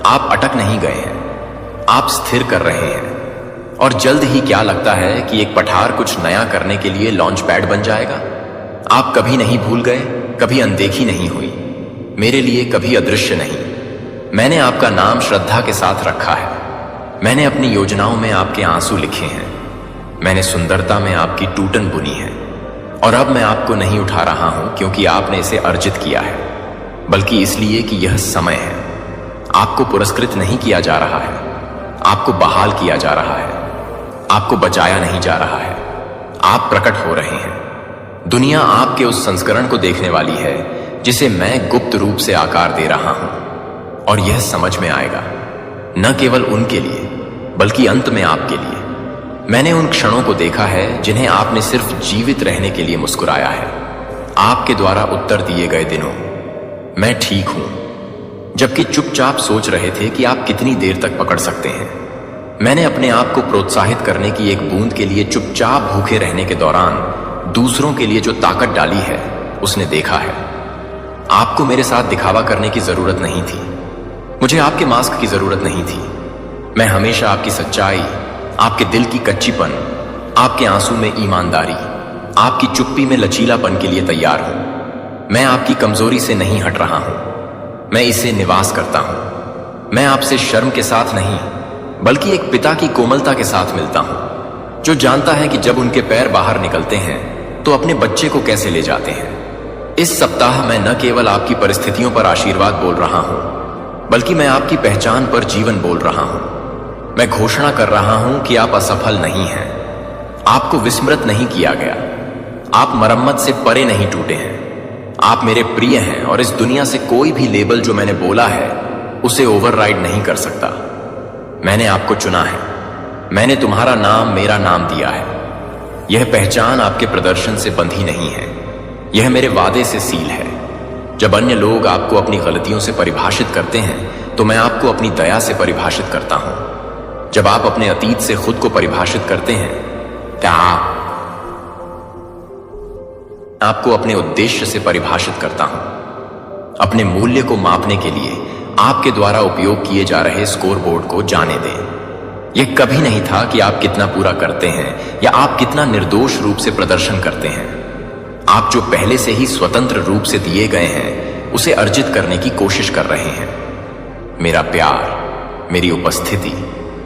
आप अटक नहीं गए हैं, आप स्थिर कर रहे हैं। और जल्द ही क्या लगता है कि एक पठार कुछ नया करने के लिए लॉन्च पैड बन जाएगा। आप कभी नहीं भूल गए, कभी अनदेखी नहीं हुई, मेरे लिए कभी अदृश्य नहीं। मैंने आपका नाम श्रद्धा के साथ रखा है। मैंने अपनी योजनाओं में आपके आंसू लिखे हैं। मैंने सुंदरता में आपकी टूटन बुनी है। और अब मैं आपको नहीं उठा रहा हूं क्योंकि आपने इसे अर्जित किया है, बल्कि इसलिए कि यह समय है। आपको पुरस्कृत नहीं किया जा रहा है, आपको बहाल किया जा रहा है। आपको बचाया नहीं जा रहा है, आप प्रकट हो रहे हैं। दुनिया आपके उस संस्करण को देखने वाली है जिसे मैं गुप्त रूप से आकार दे रहा हूं। और यह समझ में आएगा, न केवल उनके लिए बल्कि अंत में आपके लिए। मैंने उन क्षणों को देखा है जिन्हें आपने सिर्फ जीवित रहने के लिए मुस्कुराया है। आपके द्वारा उत्तर दिए गए दिनों, मैं ठीक हूं, जबकि चुपचाप सोच रहे थे कि आप कितनी देर तक पकड़ सकते हैं। मैंने अपने आप को प्रोत्साहित करने की एक बूंद के लिए चुपचाप भूखे रहने के दौरान दूसरों के लिए जो ताकत डाली है उसने देखा है। आपको मेरे साथ दिखावा करने की जरूरत नहीं थी, मुझे आपके मास्क की जरूरत नहीं थी। मैं हमेशा आपकी सच्चाई, आपके दिल की कच्चीपन, आपके आंसू में ईमानदारी, आपकी चुप्पी में लचीलापन के लिए तैयार हूं। मैं आपकी कमजोरी से नहीं हट रहा हूं, मैं इसे निवास करता हूं। मैं आपसे शर्म के साथ नहीं बल्कि एक पिता की कोमलता के साथ मिलता हूं, जो जानता है कि जब उनके पैर बाहर निकलते हैं तो अपने बच्चे को कैसे ले जाते हैं। इस सप्ताह मैं न केवल आपकी परिस्थितियों पर आशीर्वाद बोल रहा हूं, बल्कि मैं आपकी पहचान पर जीवन बोल रहा हूं। मैं घोषणा कर रहा हूं कि आप असफल नहीं हैं, आपको विस्मृत नहीं किया गया, आप मरम्मत से परे नहीं टूटे हैं। आप मेरे प्रिय हैं और इस दुनिया से कोई भी लेबल जो मैंने बोला है उसे ओवरराइड नहीं कर सकता। मैंने आपको चुना है, मैंने तुम्हारा नाम मेरा नाम दिया है। यह पहचान आपके प्रदर्शन से बंधी नहीं है, यह मेरे वादे से सील है। जब अन्य लोग आपको अपनी गलतियों से परिभाषित करते हैं तो मैं आपको अपनी दया से परिभाषित करता हूं। जब आप अपने अतीत से खुद को परिभाषित करते हैं क्या आपको अपने उद्देश्य से परिभाषित करता हूं। अपने मूल्य को मापने के लिए आपके द्वारा उपयोग किए जा रहे स्कोरबोर्ड को जाने दें। यह कभी नहीं था कि आप कितना पूरा करते हैं या आप कितना निर्दोष रूप से प्रदर्शन करते हैं। आप जो पहले से ही स्वतंत्र रूप से दिए गए हैं उसे अर्जित करने की कोशिश कर रहे हैं। मेरा प्यार, मेरी उपस्थिति,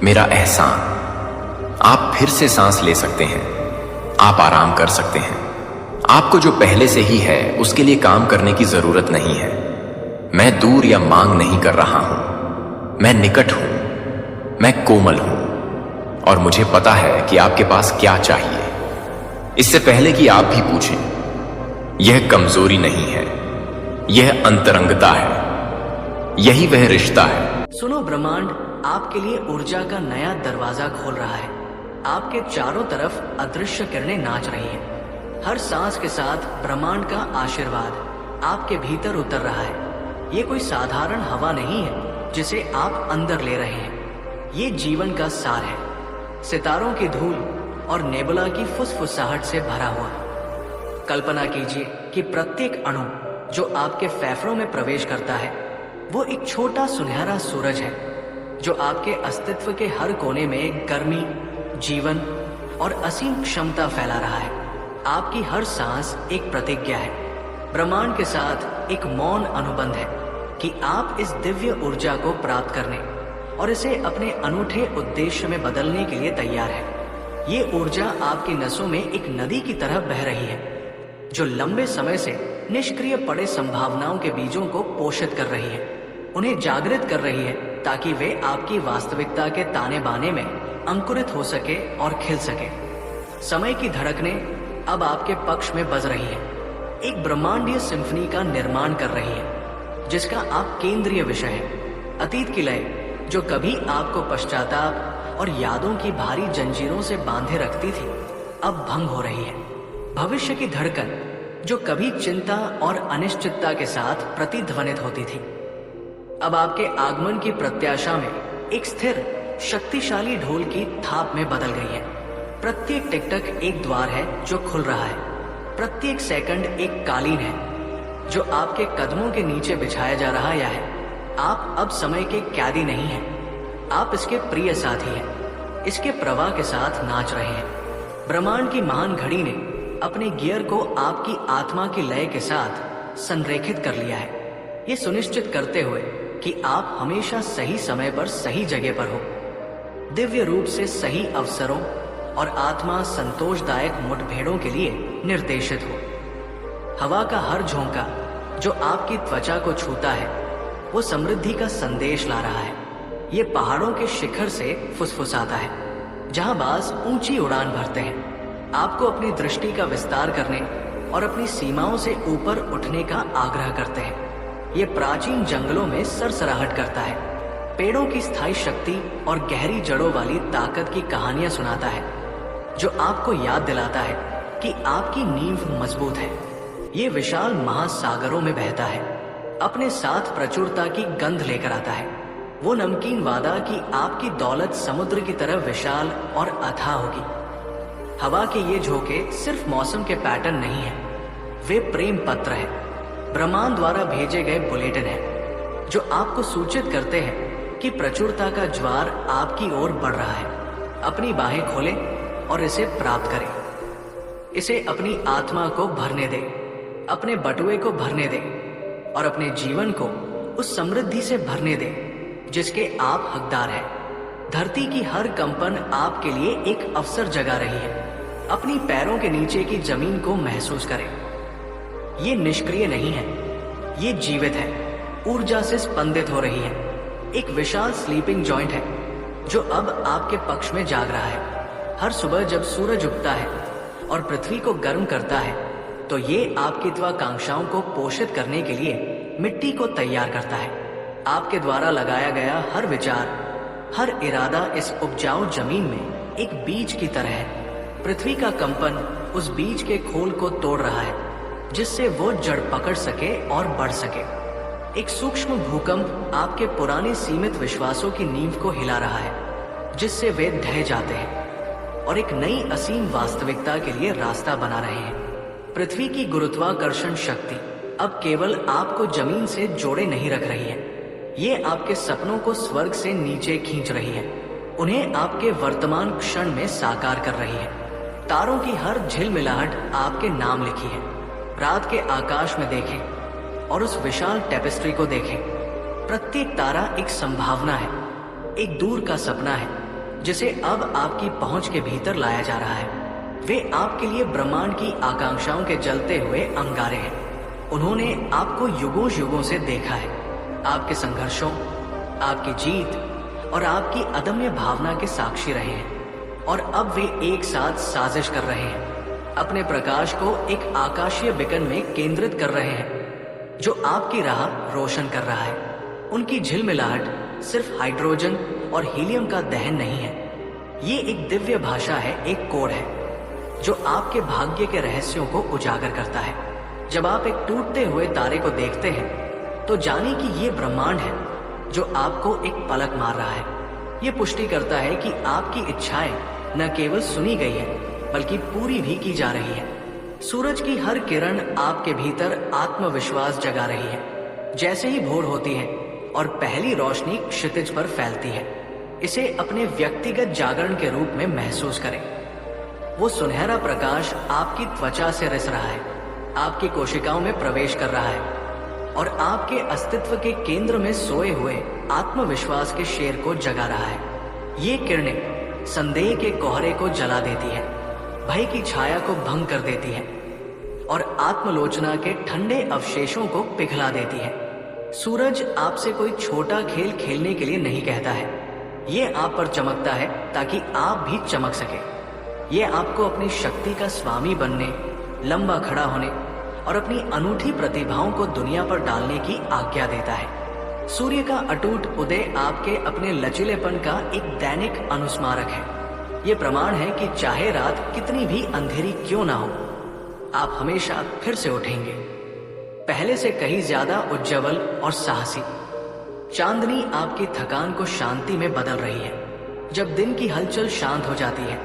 मेरा एहसान। आप फिर से सांस ले सकते हैं, आप आराम कर सकते हैं। आपको जो पहले से ही है उसके लिए काम करने की जरूरत नहीं है। मैं दूर या मांग नहीं कर रहा हूं, मैं निकट हूं, मैं कोमल हूं और मुझे पता है कि आपके पास क्या चाहिए। इससे पहले कि आप भी पूछें, यह कमजोरी नहीं है, यह अंतरंगता है। यही वह रिश्ता है। सुनो, ब्रह्मांड आपके लिए ऊर्जा का नया दरवाजा खोल रहा है। आपके चारों तरफ अदृश्य किरणें नाच रही हैं। हर सांस के साथ ब्रह्मांड का आशीर्वाद आपके भीतर उतर रहा है। ये कोई साधारण हवा नहीं है जिसे आप अंदर ले रहे हैं, ये जीवन का सार है, सितारों की धूल और नेबुला की फुसफुसाहट से भरा हुआ। कल्पना कीजिए कि प्रत्येक अणु जो आपके फेफड़ों में प्रवेश करता है वो एक छोटा सुनहरा सूरज है जो आपके अस्तित्व के हर कोने में गर्मी, जीवन और असीम क्षमता फैला रहा है। आपकी हर सांस एक प्रतिज्ञा है, ब्रह्मांड के साथ एक मौन अनुबंध है कि आप इस दिव्य ऊर्जा को प्राप्त करने और इसे अपने अनूठे उद्देश्य में बदलने के लिए तैयार है। ये ऊर्जा आपकी नसों में एक नदी की तरह बह रही है जो लंबे समय से निष्क्रिय पड़े संभावनाओं के बीजों को पोषित कर रही है, उन्हें जागृत कर रही है ताकि वे आपकी वास्तविकता के ताने बाने में अंकुरित हो सके और खिल सके। समय की धड़कनें अब आपके पक्ष में बज रही है, एक ब्रह्मांडीय सिम्फनी का निर्माण कर रही है जिसका आप केंद्रीय विषय है। अतीत की लय जो कभी आपको पश्चाताप और यादों की भारी जंजीरों से बांधे रखती थी अब भंग हो रही है। भविष्य की धड़कन जो कभी चिंता और अनिश्चितता के साथ प्रतिध्वनित होती थी अब आपके आगमन की प्रत्याशा में एक स्थिर शक्तिशाली ढोल की थाप में बदल गई है। प्रत्येक टिकटक एक द्वार है जो खुल रहा है, प्रत्येक सेकंड एक कालीन है जो आपके कदमों के नीचे बिछाया जा रहा है। आप अब समय के कैदी नहीं हैं, आप इसके प्रिय साथी हैं, इसके प्रवाह के साथ नाच रहे हैं। ब्रह्मांड की महान घड़ी ने अपने गियर को आपकी आत्मा की लय के साथ संरेखित कर लिया है, ये सुनिश्चित करते हुए कि आप हमेशा सही समय पर सही जगह पर हो, दिव्य रूप से सही अवसरों और आत्मा संतोषदायक मुठभेड़ों के लिए निर्देशित हो। हवा का हर झोंका जो आपकी त्वचा को छूता है वो समृद्धि का संदेश ला रहा है। ये पहाड़ों के शिखर से फुसफुसाता है जहां बाज ऊंची उड़ान भरते हैं, आपको अपनी दृष्टि का विस्तार करने और अपनी सीमाओं से ऊपर उठने का आग्रह करते हैं। ये प्राचीन जंगलों में सरसराहट करता है, पेड़ों की स्थायी शक्ति और गहरी जड़ों वाली ताकत की कहानियां सुनाता है जो आपको याद दिलाता है कि आपकी नींव मजबूत है। ये विशाल महासागरों में बहता है, अपने साथ प्रचुरता की गंध लेकर आता है, वो नमकीन वादा कि आपकी दौलत समुद्र की तरह विशाल और अथाह होगी। हवा के ये झोंके सिर्फ मौसम के पैटर्न नहीं है, वे प्रेम पत्र है, ब्रह्मांड द्वारा भेजे गए बुलेटिन है जो आपको सूचित करते हैं कि प्रचुरता का ज्वार आपकी ओर बढ़ रहा है। अपनी बाहें खोलें और इसे प्राप्त करें, इसे अपनी आत्मा को भरने दें, अपने बटुए को भरने दें और अपने जीवन को उस समृद्धि से भरने दें जिसके आप हकदार हैं। धरती की हर कंपन आपके लिए एक अवसर जगा रही है। अपनी पैरों के नीचे की जमीन को महसूस करें, ये निष्क्रिय नहीं है, ये जीवित है, ऊर्जा से स्पंदित हो रही है। एक विशाल स्लीपिंग जॉइंट है जो अब आपके पक्ष में जाग रहा है। हर सुबह जब सूरज उगता है और पृथ्वी को गर्म करता है तो ये आपकी त्वाकांक्षाओं को पोषित करने के लिए मिट्टी को तैयार करता है। आपके द्वारा लगाया गया हर विचार, हर इरादा इस उपजाऊ जमीन में एक बीज की तरह है। पृथ्वी का कंपन उस बीज के खोल को तोड़ रहा है जिससे वो जड़ पकड़ सके और बढ़ सके। एक सूक्ष्म भूकंप आपके पुराने सीमित विश्वासों की नींव को हिला रहा है जिससे वे ढह जाते हैं और एक नई असीम वास्तविकता के लिए रास्ता बना रहे हैं। पृथ्वी की गुरुत्वाकर्षण शक्ति अब केवल आपको जमीन से जोड़े नहीं रख रही है, ये आपके सपनों को स्वर्ग से नीचे खींच रही है, उन्हें आपके वर्तमान क्षण में साकार कर रही है। तारों की हर झिलमिलाहट आपके नाम लिखी है। रात के आकाश में देखें और उस विशाल टेपेस्ट्री को देखें। प्रत्येक तारा एक संभावना है, एक दूर का सपना है जिसे अब आपकी पहुंच के भीतर लाया जा रहा है। वे आपके लिए ब्रह्मांड की आकांक्षाओं के जलते हुए अंगारे हैं। उन्होंने आपको युगों युगों से देखा है, आपके संघर्षों, आपकी जीत और आपकी अदम्य भावना के साक्षी रहे हैं और अब वे एक साथ साजिश कर रहे हैं। अपने प्रकाश को एक आकाशीय बीकन में केंद्रित कर रहे हैं जो आपकी राह रोशन कर रहा है। उनकी झिलमिलाहट सिर्फ हाइड्रोजन और हीलियम का दहन नहीं है, ये एक दिव्य भाषा है, एक कोड है जो आपके भाग्य के रहस्यों को उजागर करता है। जब आप एक टूटते हुए तारे को देखते हैं तो जाने कि ये ब्रह्मांड है जो आपको एक पलक मार रहा है। ये पुष्टि करता है कि आपकी इच्छाएं न केवल सुनी गई है बल्कि पूरी भी की जा रही है। सूरज की हर किरण आपके भीतर आत्मविश्वास जगा रही है। जैसे ही भोर होती है और पहली रोशनी क्षितिज पर फैलती है, इसे अपने व्यक्तिगत जागरण के रूप में महसूस करें। वो सुनहरा प्रकाश आपकी त्वचा से रिस रहा है, आपकी कोशिकाओं में प्रवेश कर रहा है और आपके अस्तित्व के केंद्र में सोए हुए आत्मविश्वास के शेर को जगा रहा है। ये किरणें संदेह के कोहरे को जला देती है, भय की छाया को भंग कर देती है और आत्मलोचना के ठंडे अवशेषों को पिघला देती है। सूरज आपसे कोई छोटा खेल खेलने के लिए नहीं कहता है। ये आप पर चमकता है ताकि आप भी चमक सके। ये आपको अपनी शक्ति का स्वामी बनने, लंबा खड़ा होने और अपनी अनूठी प्रतिभाओं को दुनिया पर डालने की आज्ञा देता है। सूर्य का अटूट उदय आपके अपने लचीलेपन का एक दैनिक अनुस्मारक है। ये प्रमाण है कि चाहे रात कितनी भी अंधेरी क्यों ना हो, आप हमेशा फिर से उठेंगे, पहले से कहीं ज्यादा उज्ज्वल और साहसी। चांदनी आपकी थकान को शांति में बदल रही है। जब दिन की हलचल शांत हो जाती है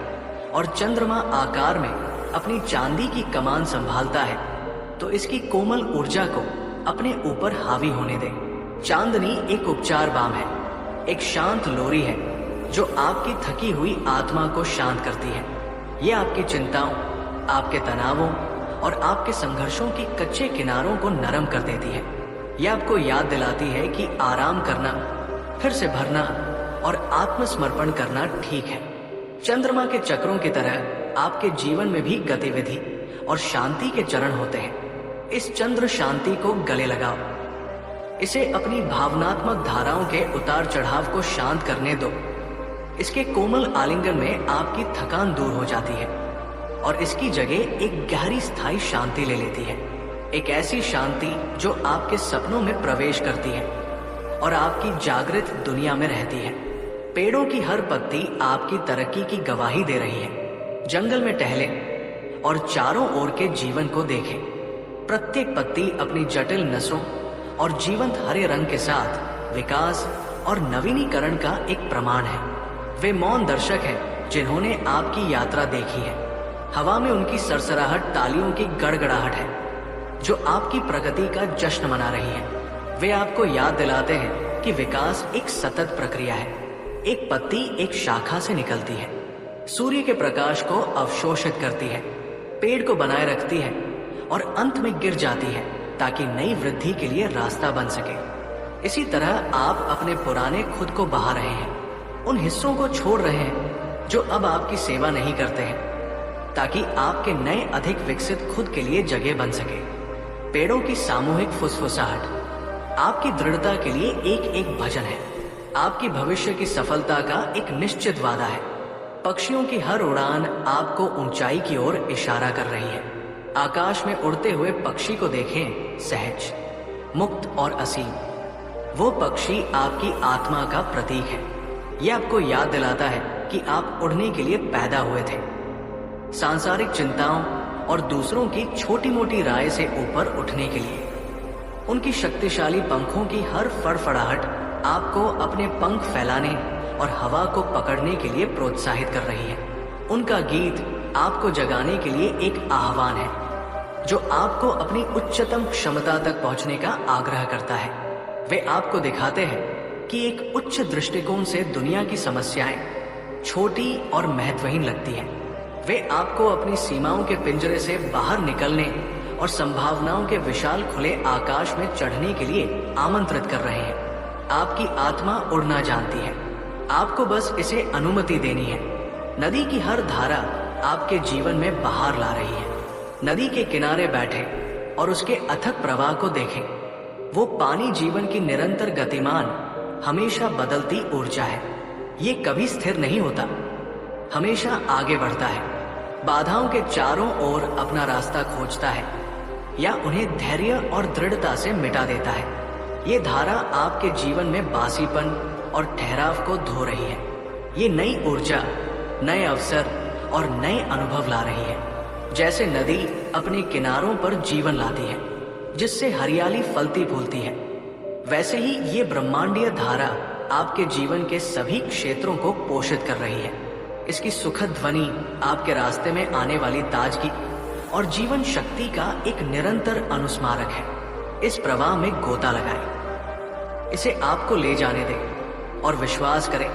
और चंद्रमा आकार में अपनी चांदी की कमान संभालता है, तो इसकी कोमल ऊर्जा को अपने ऊपर हावी होने दे। चांदनी एक उपचार बाम है, एक शांत लोरी है जो आपकी थकी हुई आत्मा को शांत करती है। ये आपकी चिंताओं, आपके तनावों और आपके संघर्षों की कच्चे किनारों को नरम कर देती है। यह आपको याद दिलाती है कि आराम करना, फिर से भरना और आत्मसमर्पण करना ठीक है। चंद्रमा के चक्रों की तरह आपके जीवन में भी गतिविधि और शांति के चरण होते हैं। इस चंद्र शांति को गले लगाओ, इसे अपनी भावनात्मक धाराओं के उतार चढ़ाव को शांत करने दो। इसके कोमल आलिंगन में आपकी थकान दूर हो जाती है और इसकी जगह एक गहरी स्थायी शांति ले लेती है। एक ऐसी शांति जो आपके सपनों में प्रवेश करती है और आपकी जागृत दुनिया में रहती है। पेड़ों की हर पत्ती आपकी तरक्की की गवाही दे रही है। जंगल में टहलें और चारों ओर के जीवन को देखें। प्रत्येक पत्ती अपनी जटिल नसों और जीवंत हरे रंग के साथ विकास और नवीनीकरण का एक प्रमाण है। वे मौन दर्शक हैं जिन्होंने आपकी यात्रा देखी है। हवा में उनकी सरसराहट तालियों की गड़गड़ाहट है जो आपकी प्रगति का जश्न मना रही है। वे आपको याद दिलाते हैं कि विकास एक सतत प्रक्रिया है। एक पत्ती एक शाखा से निकलती है, सूर्य के प्रकाश को अवशोषित करती है, पेड़ को बनाए रखती है और अंत में गिर जाती है ताकि नई वृद्धि के लिए रास्ता बन सके। इसी तरह आप अपने पुराने खुद को बहा रहे हैं, उन हिस्सों को छोड़ रहे हैं जो अब आपकी सेवा नहीं करते हैं, ताकि आपके नए अधिक विकसित खुद के लिए जगह बन सके। पेड़ों की सामूहिक फुसफुसाहट आपकी दृढ़ता के लिए एक एक भजन है, आपकी भविष्य की सफलता का एक निश्चित वादा है। पक्षियों की हर उड़ान आपको ऊंचाई की ओर इशारा कर रही है। आकाश में उड़ते हुए पक्षी को देखें, सहज, मुक्त और असीम। वो पक्षी आपकी आत्मा का प्रतीक है। यह आपको याद दिलाता है कि आप उड़ने के लिए पैदा हुए थे, सांसारिक चिंताओं और दूसरों की छोटी मोटी राय से ऊपर उठने के लिए। उनकी शक्तिशाली पंखों की हर फड़फड़ाहट आपको अपने पंख फैलाने और हवा को पकड़ने के लिए प्रोत्साहित कर रही है। उनका गीत आपको जगाने के लिए एक आह्वान है जो आपको अपनी उच्चतम क्षमता तक पहुंचने का आग्रह करता है। वे आपको दिखाते हैं कि एक उच्च दृष्टिकोण से दुनिया की समस्याएं छोटी और महत्वहीन लगती हैं। वे आपको अपनी सीमाओं के पिंजरे से बाहर निकलने और संभावनाओं के विशाल खुले आकाश में चढ़ने के लिए आमंत्रित कर रहे हैं। आपकी आत्मा उड़ना जानती है, आपको बस इसे अनुमति देनी है। नदी की हर धारा आपके जीवन में बहार ला रही है। नदी के किनारे बैठे और उसके अथक प्रवाह को देखें। वो पानी जीवन की निरंतर गतिमान, हमेशा बदलती ऊर्जा है। ये कभी स्थिर नहीं होता, हमेशा आगे बढ़ता है, बाधाओं के चारों ओर अपना रास्ता खोजता है या उन्हें धैर्य और दृढ़ता से मिटा देता है। ये धारा आपके जीवन में बासीपन और ठहराव को धो रही है। ये नई ऊर्जा, नए अवसर और नए अनुभव ला रही है। जैसे नदी अपने किनारों पर जीवन लाती है जिससे हरियाली फलती फूलती है, वैसे ही ये ब्रह्मांडीय धारा आपके जीवन के सभी क्षेत्रों को पोषित कर रही है। इसकी सुखद ध्वनि आपके रास्ते में आने वाली ताजगी और जीवन शक्ति का एक निरंतर अनुस्मारक है। इस प्रवाह में गोता लगाएं, इसे आपको ले जाने दें और विश्वास करें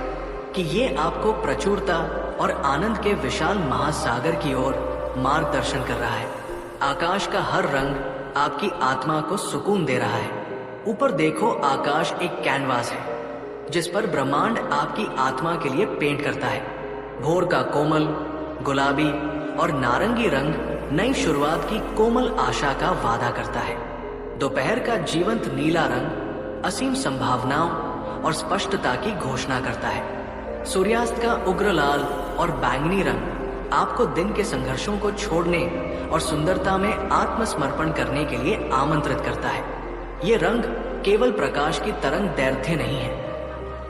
कि ये आपको प्रचुरता और आनंद के विशाल महासागर की ओर मार्गदर्शन कर रहा है। आकाश का हर रंग आपकी आत्मा को सुकून दे रहा है। ऊपर देखो, आकाश एक कैनवास है जिस पर ब्रह्मांड आपकी आत्मा के लिए पेंट करता है। भोर का कोमल गुलाबी और नारंगी रंग नई शुरुआत की कोमल आशा का वादा करता है। दोपहर का जीवंत नीला रंग असीम संभावनाओं और स्पष्टता की घोषणा करता है। सूर्यास्त का उग्र लाल और बैंगनी रंग आपको दिन के संघर्षों को छोड़ने और सुंदरता में आत्मसमर्पण करने के लिए आमंत्रित करता है। ये रंग केवल प्रकाश की तरंग दैर्ध्य नहीं है,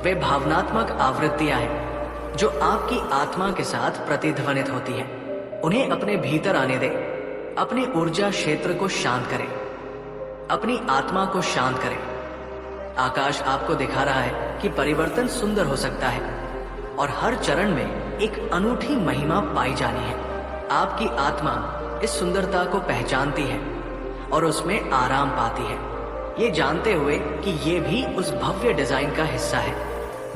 वे भावनात्मक आवृत्तियां हैं जो आपकी आत्मा के साथ प्रतिध्वनित होती हैं। उन्हें अपने भीतर आने दें, अपने ऊर्जा क्षेत्र को शांत करें, अपनी आत्मा को शांत करें। आकाश आपको दिखा रहा है कि परिवर्तन सुंदर हो सकता है और हर चरण में एक अनूठी महिमा पाई जानी है। आपकी आत्मा इस सुंदरता को पहचानती है और उसमें आराम पाती है, ये जानते हुए कि ये भी उस भव्य डिजाइन का हिस्सा है।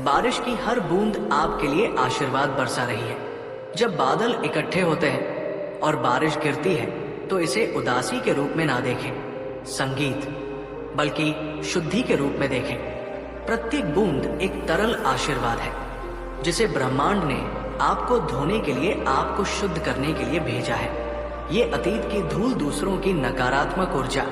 बारिश की हर बूंद आपके लिए आशीर्वाद बरसा रही है। जब बादल इकट्ठे होते हैं और बारिश गिरती है तो इसे उदासी के रूप में ना देखें, संगीत, बल्कि शुद्धि के रूप में देखें। प्रत्येक बूंद एक तरल आशीर्वाद है जिसे ब्रह्मांड ने आपको धोने के लिए, आपको शुद्ध करने के लिए भेजा है। ये अतीत की धूल, दूसरों की नकारात्मक ऊर्जा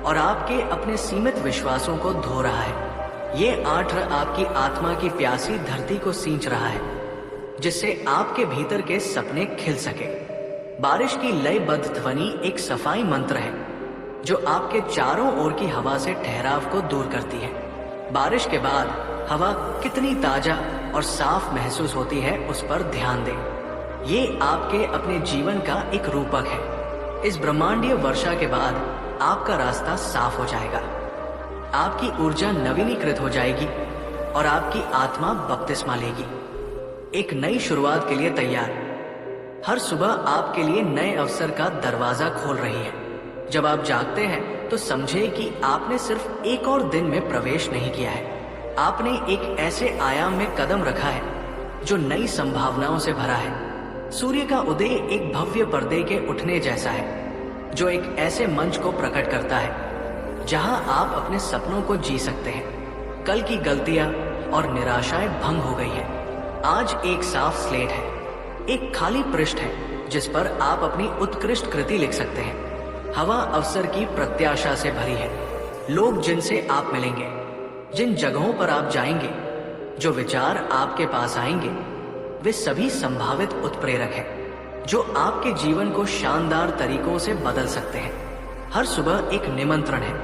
और आपके अपने सीमित विश्वासों को धो रहा है। ये आर्द्र आपकी आत्मा की प्यासी धरती को सींच रहा है जिससे आपके भीतर के सपने खिल सके। बारिश की लयबद्ध ध्वनि एक सफाई मंत्र है जो आपके चारों ओर की हवा से ठहराव को दूर करती है। बारिश के बाद हवा कितनी ताजा और साफ महसूस होती है, उस पर ध्यान दें। ये आपके अपने जीवन का एक रूपक है। इस ब्रह्मांडीय वर्षा के बाद आपका रास्ता साफ हो जाएगा, आपकी ऊर्जा नवीनीकृत हो जाएगी और आपकी आत्मा बपतिस्मा लेगी, एक नई शुरुआत के लिए तैयार। हर सुबह आपके लिए नए अवसर का दरवाजा खोल रही है। जब आप जागते हैं तो समझे कि आपने सिर्फ एक और दिन में प्रवेश नहीं किया है, आपने एक ऐसे आयाम में कदम रखा है जो नई संभावनाओं से भरा है। सूर्य का उदय एक भव्य पर्दे के उठने जैसा है जो एक ऐसे मंच को प्रकट करता है जहां आप अपने सपनों को जी सकते हैं। कल की गलतियां और निराशाएं भंग हो गई हैं। आज एक साफ स्लेट है, एक खाली पृष्ठ है जिस पर आप अपनी उत्कृष्ट कृति लिख सकते हैं। हवा अवसर की प्रत्याशा से भरी है। लोग जिनसे आप मिलेंगे, जिन जगहों पर आप जाएंगे, जो विचार आपके पास आएंगे, वे सभी संभावित उत्प्रेरक हैं जो आपके जीवन को शानदार तरीकों से बदल सकते हैं। हर सुबह एक निमंत्रण है,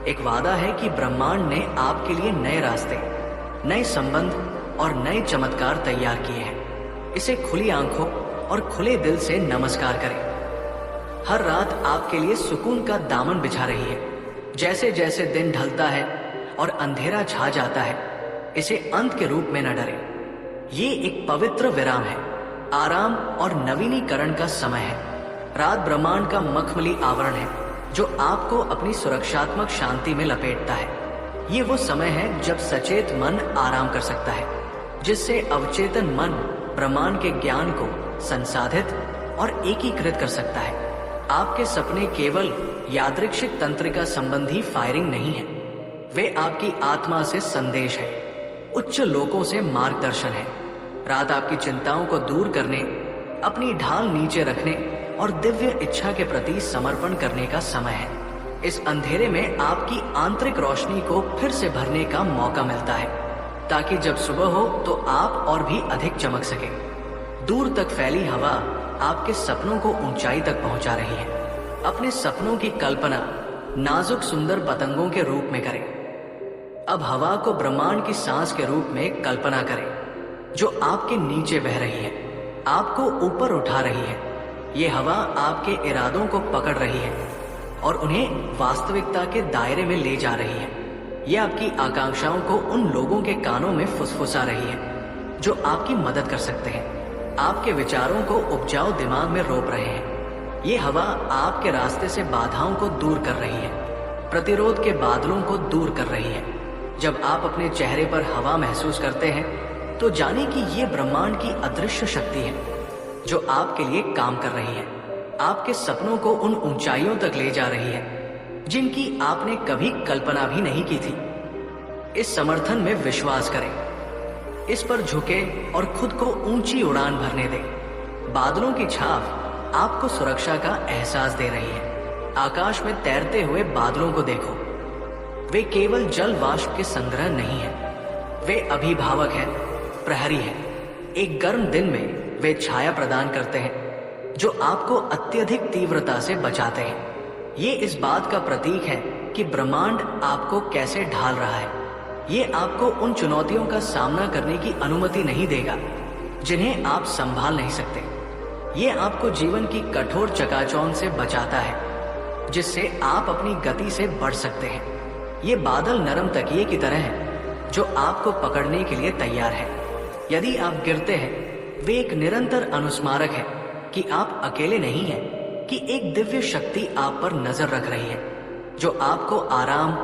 एक वादा है कि ब्रह्मांड ने आपके लिए नए रास्ते, नए संबंध और नए चमत्कार तैयार किए हैं। इसे खुली आंखों और खुले दिल से नमस्कार करें। हर रात आपके लिए सुकून का दामन बिछा रही है। जैसे जैसे दिन ढलता है और अंधेरा छा जाता है, इसे अंत के रूप में न डरें। ये एक पवित्र विराम है, आराम और नवीनीकरण का समय है। रात ब्रह्मांड का मखमली आवरण है जो आपको अपनी सुरक्षात्मक शांति में लपेटता है। ये वो समय है जब सचेत मन आराम कर सकता है, जिससे अवचेतन मन ब्रह्मांड के ज्ञान को संसाधित और एकीकृत कर सकता है। आपके सपने केवल यादृच्छिक तंत्रिका संबंधी फायरिंग नहीं है, वे आपकी आत्मा से संदेश है, उच्च लोकों से मार्गदर्शन है। रात आपकी चिंताओं को दूर करने, अपनी ढाल नीचे रखने और दिव्य इच्छा के प्रति समर्पण करने का समय है। इस अंधेरे में आपकी आंतरिक रोशनी को फिर से भरने का मौका मिलता है ताकि जब सुबह हो तो आप और भी अधिक चमक सके। दूर तक फैली हवा आपके सपनों को ऊंचाई तक पहुंचा रही है। अपने सपनों की कल्पना नाजुक सुंदर पतंगों के रूप में करें। अब हवा को ब्रह्मांड की सांस के रूप में कल्पना करें जो आपके नीचे बह रही है, आपको ऊपर उठा रही है। ये हवा आपके इरादों को पकड़ रही है और उन्हें वास्तविकता के दायरे में ले जा रही है। ये आपकी आकांक्षाओं को उन लोगों के कानों में फुसफुसा रही है जो आपकी मदद कर सकते हैं, आपके विचारों को उपजाऊ दिमाग में रोप रहे हैं। ये हवा आपके रास्ते से बाधाओं को दूर कर रही है, प्रतिरोध के बादलों को दूर कर रही है। जब आप अपने चेहरे पर हवा महसूस करते हैं तो जाने कि ये ब्रह्मांड की अदृश्य शक्ति है जो आपके लिए काम कर रही है, आपके सपनों को उन ऊंचाइयों तक ले जा रही है जिनकी आपने कभी कल्पना भी नहीं की थी। इस समर्थन में विश्वास करें, इस पर झुके और खुद को ऊंची उड़ान भरने दें। बादलों की छाप आपको सुरक्षा का एहसास दे रही है। आकाश में तैरते हुए बादलों को देखो, वे केवल जल वाष्प के संग्रह नहीं है, वे अभिभावक हैं, प्रहरी हैं। एक गर्म दिन में वे छाया प्रदान करते हैं जो आपको अत्यधिक तीव्रता से बचाते हैं। ये इस बात का प्रतीक है कि ब्रह्मांड आपको कैसे ढाल रहा है। ये आपको उन चुनौतियों का सामना करने की अनुमति नहीं देगा जिन्हें आप संभाल नहीं सकते। ये आपको जीवन की कठोर चकाचौंध से बचाता है जिससे आप अपनी गति से बढ़ सकते हैं। ये बादल नरम तकिए की तरह हैं जो आपको पकड़ने के लिए तैयार है। यदि आप गिरते हैं, वे एक निरंतर अनुस्मारक है कि आप अकेले नहीं हैं, कि एक दिव्य शक्ति आप पर नजर रख रही है जो आपको आराम,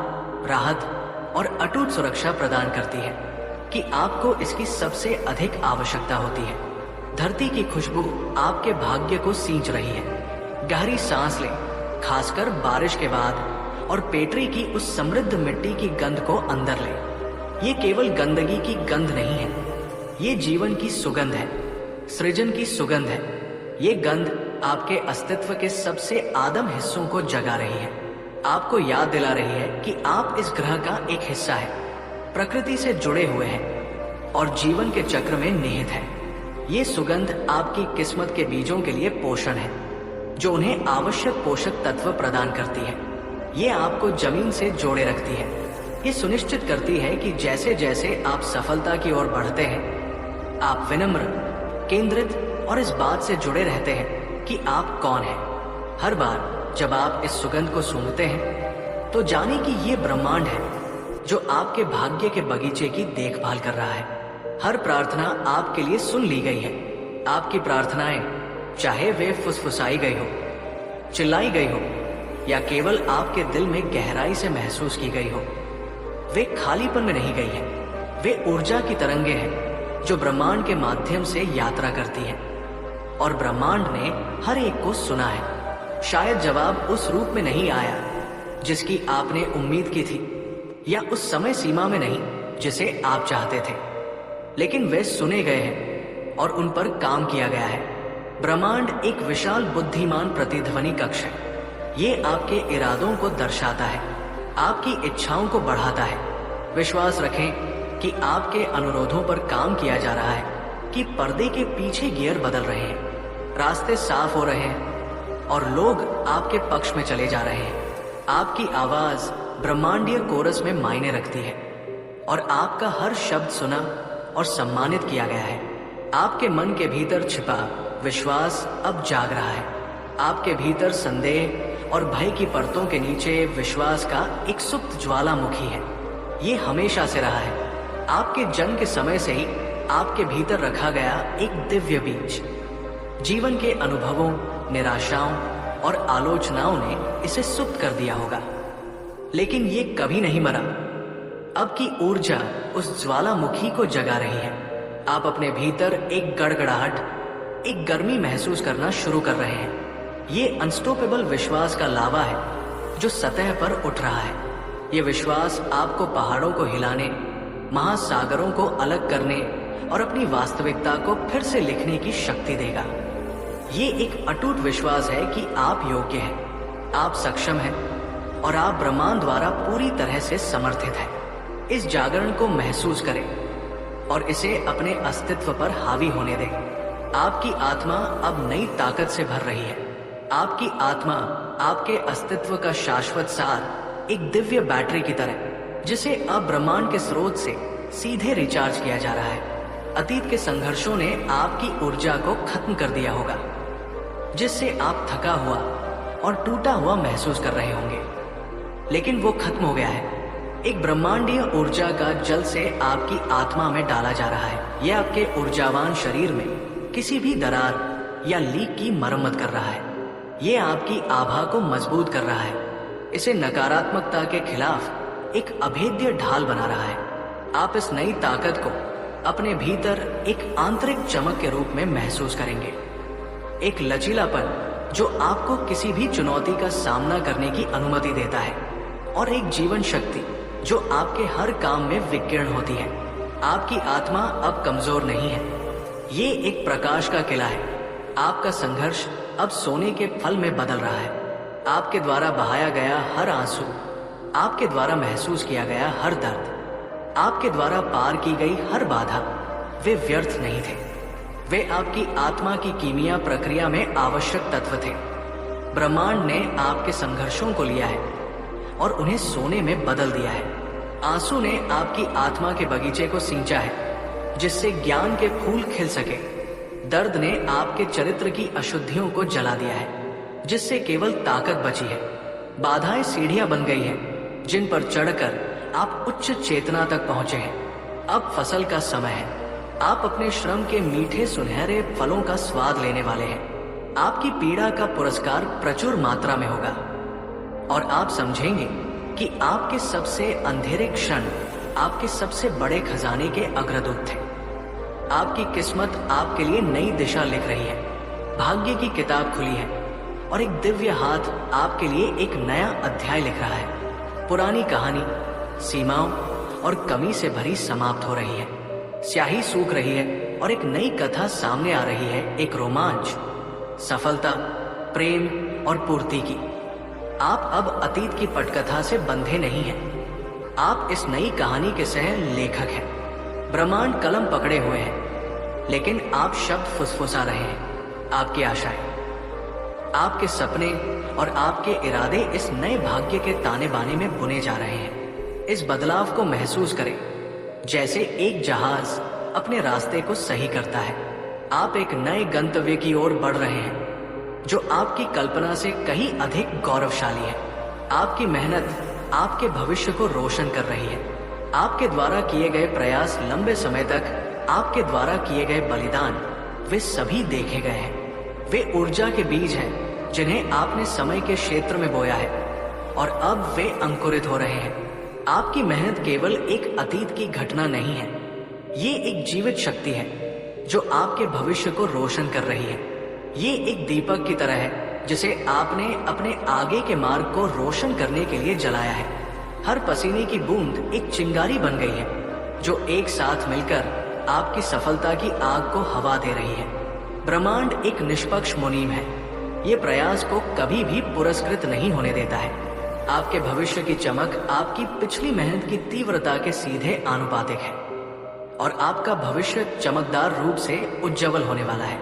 राहत और अटूट सुरक्षा प्रदान करती है कि आपको इसकी सबसे अधिक आवश्यकता होती है। धरती की खुशबू आपके भाग्य को सींच रही है। गहरी सांस लें, खासकर बारिश के बाद, और पेटरी की उस समृद्ध मिट्टी की गंध को अंदर लें। ये केवल गंदगी की गंध नहीं है, ये जीवन की सुगंध है, सृजन की सुगंध है। ये गंध आपके अस्तित्व के सबसे आदम हिस्सों को जगा रही है, आपको याद दिला रही है कि आप इस ग्रह का एक हिस्सा है, प्रकृति से जुड़े हुए हैं और जीवन के चक्र में निहित है। ये सुगंध आपकी किस्मत के बीजों के लिए पोषण है जो उन्हें आवश्यक पोषक तत्व प्रदान करती है। ये आपको जमीन से जोड़े रखती है। ये सुनिश्चित करती है कि जैसे जैसे आप सफलता की ओर बढ़ते हैं, आप विनम्र, केंद्रित और इस बात से जुड़े रहते हैं कि आप कौन हैं। हर बार जब आप इस सुगंध को सूंघते हैं तो जाने कि ये ब्रह्मांड है जो आपके भाग्य के बगीचे की देखभाल कर रहा है। हर प्रार्थना आपके लिए सुन ली गई है। आपकी प्रार्थनाएं, चाहे वे फुसफुसाई गई हो, चिल्लाई गई हो या केवल आपके दिल में गहराई से महसूस की गई हो, वे खालीपन में नहीं गई हैं। वे ऊर्जा की तरंगे हैं जो ब्रह्मांड के माध्यम से यात्रा करती है और ब्रह्मांड ने हर एक को सुना है। शायद जवाब उस रूप में नहीं आया जिसकी आपने उम्मीद की थी, या उस समय सीमा में नहीं जिसे आप चाहते थे, लेकिन वे सुने गए हैं और उन पर काम किया गया है। ब्रह्मांड एक विशाल बुद्धिमान प्रतिध्वनि कक्ष है। ये आपके इरादों को दर्शाता है, आपकी इच्छाओं को बढ़ाता है। विश्वास रखें कि आपके अनुरोधों पर काम किया जा रहा है, कि पर्दे के पीछे गियर बदल रहे हैं, रास्ते साफ हो रहे हैं और लोग आपके पक्ष में चले जा रहे हैं। आपकी आवाज ब्रह्मांडीय कोरस में मायने रखती है और आपका हर शब्द सुना और सम्मानित किया गया है। आपके मन के भीतर छिपा विश्वास अब जाग रहा है। आपके भीतर संदेह और भय की परतों के नीचे विश्वास का एक सुप्त ज्वालामुखी है। ये हमेशा से रहा है। आपके जन्म के समय से ही आपके भीतर रखा गया एक दिव्य बीज। जीवन के अनुभवों, निराशाओं और आलोचनाओं ने इसे सुप्त कर दिया होगा, लेकिन ये कभी नहीं मरा। अब की ऊर्जा उस ज्वालामुखी को जगा रही है। आप अपने भीतर एक गड़गड़ाहट, एक गर्मी महसूस करना शुरू कर रहे हैं। ये अनस्टॉपेबल विश्वास का लावा है जो सतह पर उठ रहा है। ये विश्वास आपको पहाड़ों को हिलाने, महासागरों को अलग करने और अपनी वास्तविकता को फिर से लिखने की शक्ति देगा। ये एक अटूट विश्वास है कि आप योग्य हैं, आप सक्षम हैं और आप ब्रह्मांड द्वारा पूरी तरह से समर्थित हैं। इस जागरण को महसूस करें और इसे अपने अस्तित्व पर हावी होने दें। आपकी आत्मा अब नई ताकत से भर रही है। आपकी आत्मा आपके अस्तित्व का शाश्वत सार एक दिव्य बैटरी की तरह, जिसे अब ब्रह्मांड के स्रोत से सीधे रिचार्ज किया जा रहा है। अतीत के संघर्षों ने आपकी ऊर्जा को खत्म कर दिया होगा, जिससे आप थका हुआ और टूटा हुआ महसूस कर रहे होंगे, लेकिन वो खत्म हो गया है। एक ब्रह्मांडीय ऊर्जा का जल से आपकी आत्मा में डाला जा रहा है। यह आपके ऊर्जावान शरीर में किसी भी दरार या लीक की मरम्मत कर रहा है। ये आपकी आभा को मजबूत कर रहा है। इसे नकारात्मकता के खिलाफ एक अभेद्य ढाल बना रहा है। आप इस नई ताकत को अपने भीतर एक आंतरिक चमक के रूप में महसूस करेंगे, एक लचीलापन जो आपको किसी भी चुनौती का सामना करने की अनुमति देता है, और एक जीवन शक्ति जो आपके हर काम में विकीर्ण होती है। आपकी आत्मा अब कमजोर नहीं है, ये एक प्रकाश का किला है। आपका संघर्ष अब सोने के फल में बदल रहा है। आपके द्वारा बहाया गया हर आंसू, आपके द्वारा महसूस किया गया हर दर्द, आपके द्वारा पार की गई हर बाधा, वे व्यर्थ नहीं थे। वे आपकी आत्मा की कीमिया प्रक्रिया में आवश्यक तत्व थे। ब्रह्मांड ने आपके संघर्षों को लिया है और उन्हें सोने में बदल दिया है। आंसू ने आपकी आत्मा के बगीचे को सींचा है, जिससे ज्ञान के फूल खिल सके। दर्द ने आपके चरित्र की अशुद्धियों को जला दिया है, जिससे केवल ताकत बची है। बाधाएं सीढ़ियां बन गई हैं, जिन पर चढ़कर आप उच्च चेतना तक पहुंचे हैं। अब फसल का समय है। आप अपने श्रम के मीठे सुनहरे फलों का स्वाद लेने वाले हैं। आपकी पीड़ा का पुरस्कार प्रचुर मात्रा में होगा, और आप समझेंगे कि आपके सबसे अंधेरे क्षण आपके सबसे बड़े खजाने के अग्रदूत थे। आपकी किस्मत आपके लिए नई दिशा लिख रही है। भाग्य की किताब खुली है और एक दिव्य हाथ आपके लिए एक नया अध्याय लिख रहा है। पुरानी कहानी सीमाओं और कमी से भरी समाप्त हो रही है। स्याही सूख रही है और एक नई कथा सामने आ रही है, एक रोमांच, सफलता, प्रेम और पूर्ति की। आप अब अतीत की पटकथा से बंधे नहीं हैं। आप इस नई कहानी के सह लेखक हैं। ब्रह्मांड कलम पकड़े हुए हैं, लेकिन आप शब्द फुसफुसा रहे हैं। आपकी आशाएं, आपके सपने और आपके इरादे इस नए भाग्य के ताने बाने में बुने जा रहे हैं। इस बदलाव को महसूस करें, जैसे एक जहाज अपने रास्ते को सही करता है। आप एक नए गंतव्य की ओर बढ़ रहे हैं, जो आपकी कल्पना से कहीं अधिक गौरवशाली है। आपकी मेहनत आपके भविष्य को रोशन कर रही है। आपके द्वारा किए गए प्रयास, लंबे समय तक आपके द्वारा किए गए बलिदान, वे सभी देखे गए हैं। वे ऊर्जा के बीज हैं जिन्हें आपने समय के क्षेत्र में बोया है, और अब वे अंकुरित हो रहे हैं। आपकी मेहनत केवल एक अतीत की घटना नहीं है, ये एक जीवित शक्ति है जो आपके भविष्य को रोशन कर रही है। ये एक दीपक की तरह है जिसे आपने अपने आगे के मार्ग को रोशन करने के लिए जलाया है। हर पसीने की बूंद एक चिंगारी बन गई है, जो एक साथ मिलकर आपकी सफलता की आग को हवा दे रही है। ब्रह्मांड एक निष्पक्ष मुनीम है। ये प्रयास को कभी भी पुरस्कृत नहीं होने देता है। आपके भविष्य की चमक आपकी पिछली मेहनत की तीव्रता के सीधे आनुपातिक है, और आपका भविष्य चमकदार रूप से उज्जवल होने वाला है।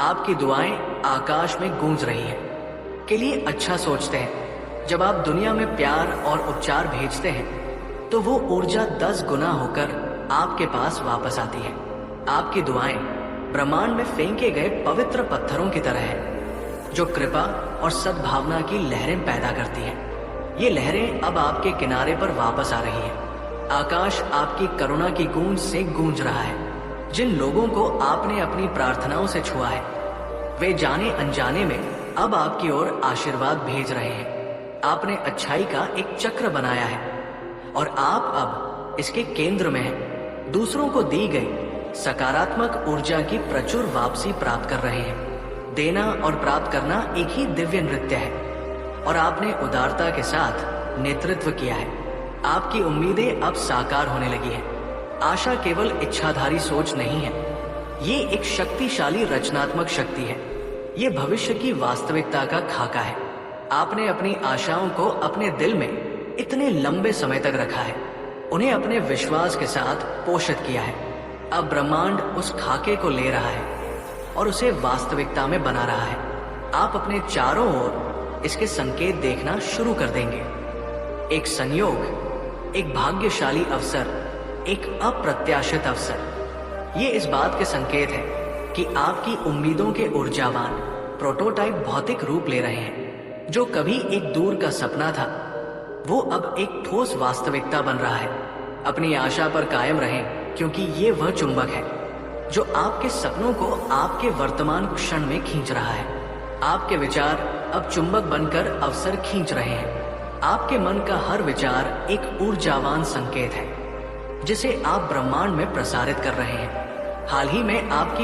आपकी दुआएं आकाश में गूंज रही हैं। के लिए अच्छा सोचते हैं। जब आप दुनिया में प्यार और उपचार भेजते हैं, तो वो ऊर्जा 10 गुना होकर आपके पास वापस आती है। आपकी दुआएं ब्रह्मांड में फेंके गए पवित्र पत्थरों की तरह है, जो कृपा और सद्भावना की लहरें पैदा करती हैं। ये लहरें अब आपके किनारे पर वापस आ रही हैं। आकाश आपकी करुणा की गूंज से गूंज रहा है। जिन लोगों को आपने अपनी प्रार्थनाओं से छुआ है, वे जाने अनजाने में अब आपकी ओर आशीर्वाद भेज रहे हैं। आपने अच्छाई का एक चक्र बनाया है, और आप अब इसके केंद्र में हैं। दूसरों को दी गई सकारात्मक ऊर्जा की प्रचुर वापसी प्राप्त कर रहे हैं। देना और प्राप्त करना एक ही दिव्य नृत्य है, और आपने उदारता के साथ नेतृत्व किया है। आपकी उम्मीदें अब साकार होने लगी हैं। आशा केवल इच्छाधारी सोच नहीं है, ये एक शक्तिशाली रचनात्मक शक्ति है। ये भविष्य की वास्तविकता का खाका है। आपने अपनी आशाओं को अपने दिल में इतने लंबे समय तक रखा है, उन्हें अपने विश्वास के साथ पोषित किया है। अब ब्रह्मांड उस खाके को ले रहा है और उसे वास्तविकता में बना रहा है। आप अपने चारों ओर इसके संकेत देखना शुरू कर देंगे। एक संयोग, एक भाग्यशाली अवसर, एक अप्रत्याशित अवसर। ये इस बात के संकेत है कि आपकी उम्मीदों के ऊर्जावान प्रोटोटाइप भौतिक रूप ले रहे हैं। जो कभी एक दूर का सपना था, वो अब एक ठोस वास्तविकता बन रहा है। अपनी आशा पर कायम रहें, क्योंकि ये वह चुंबक है जो आपके सपनों को आपके वर्तमान क्षण में खींच रहा है। आपके विचार अब चुंबक बनकर अवसर खींच रहे हैं। आपके मन का हर विचार एक ऊर्जावान संकेत है जिसे आप ब्रह्मांड में प्रसारित कर रहे हैं। हाल ही में आपकी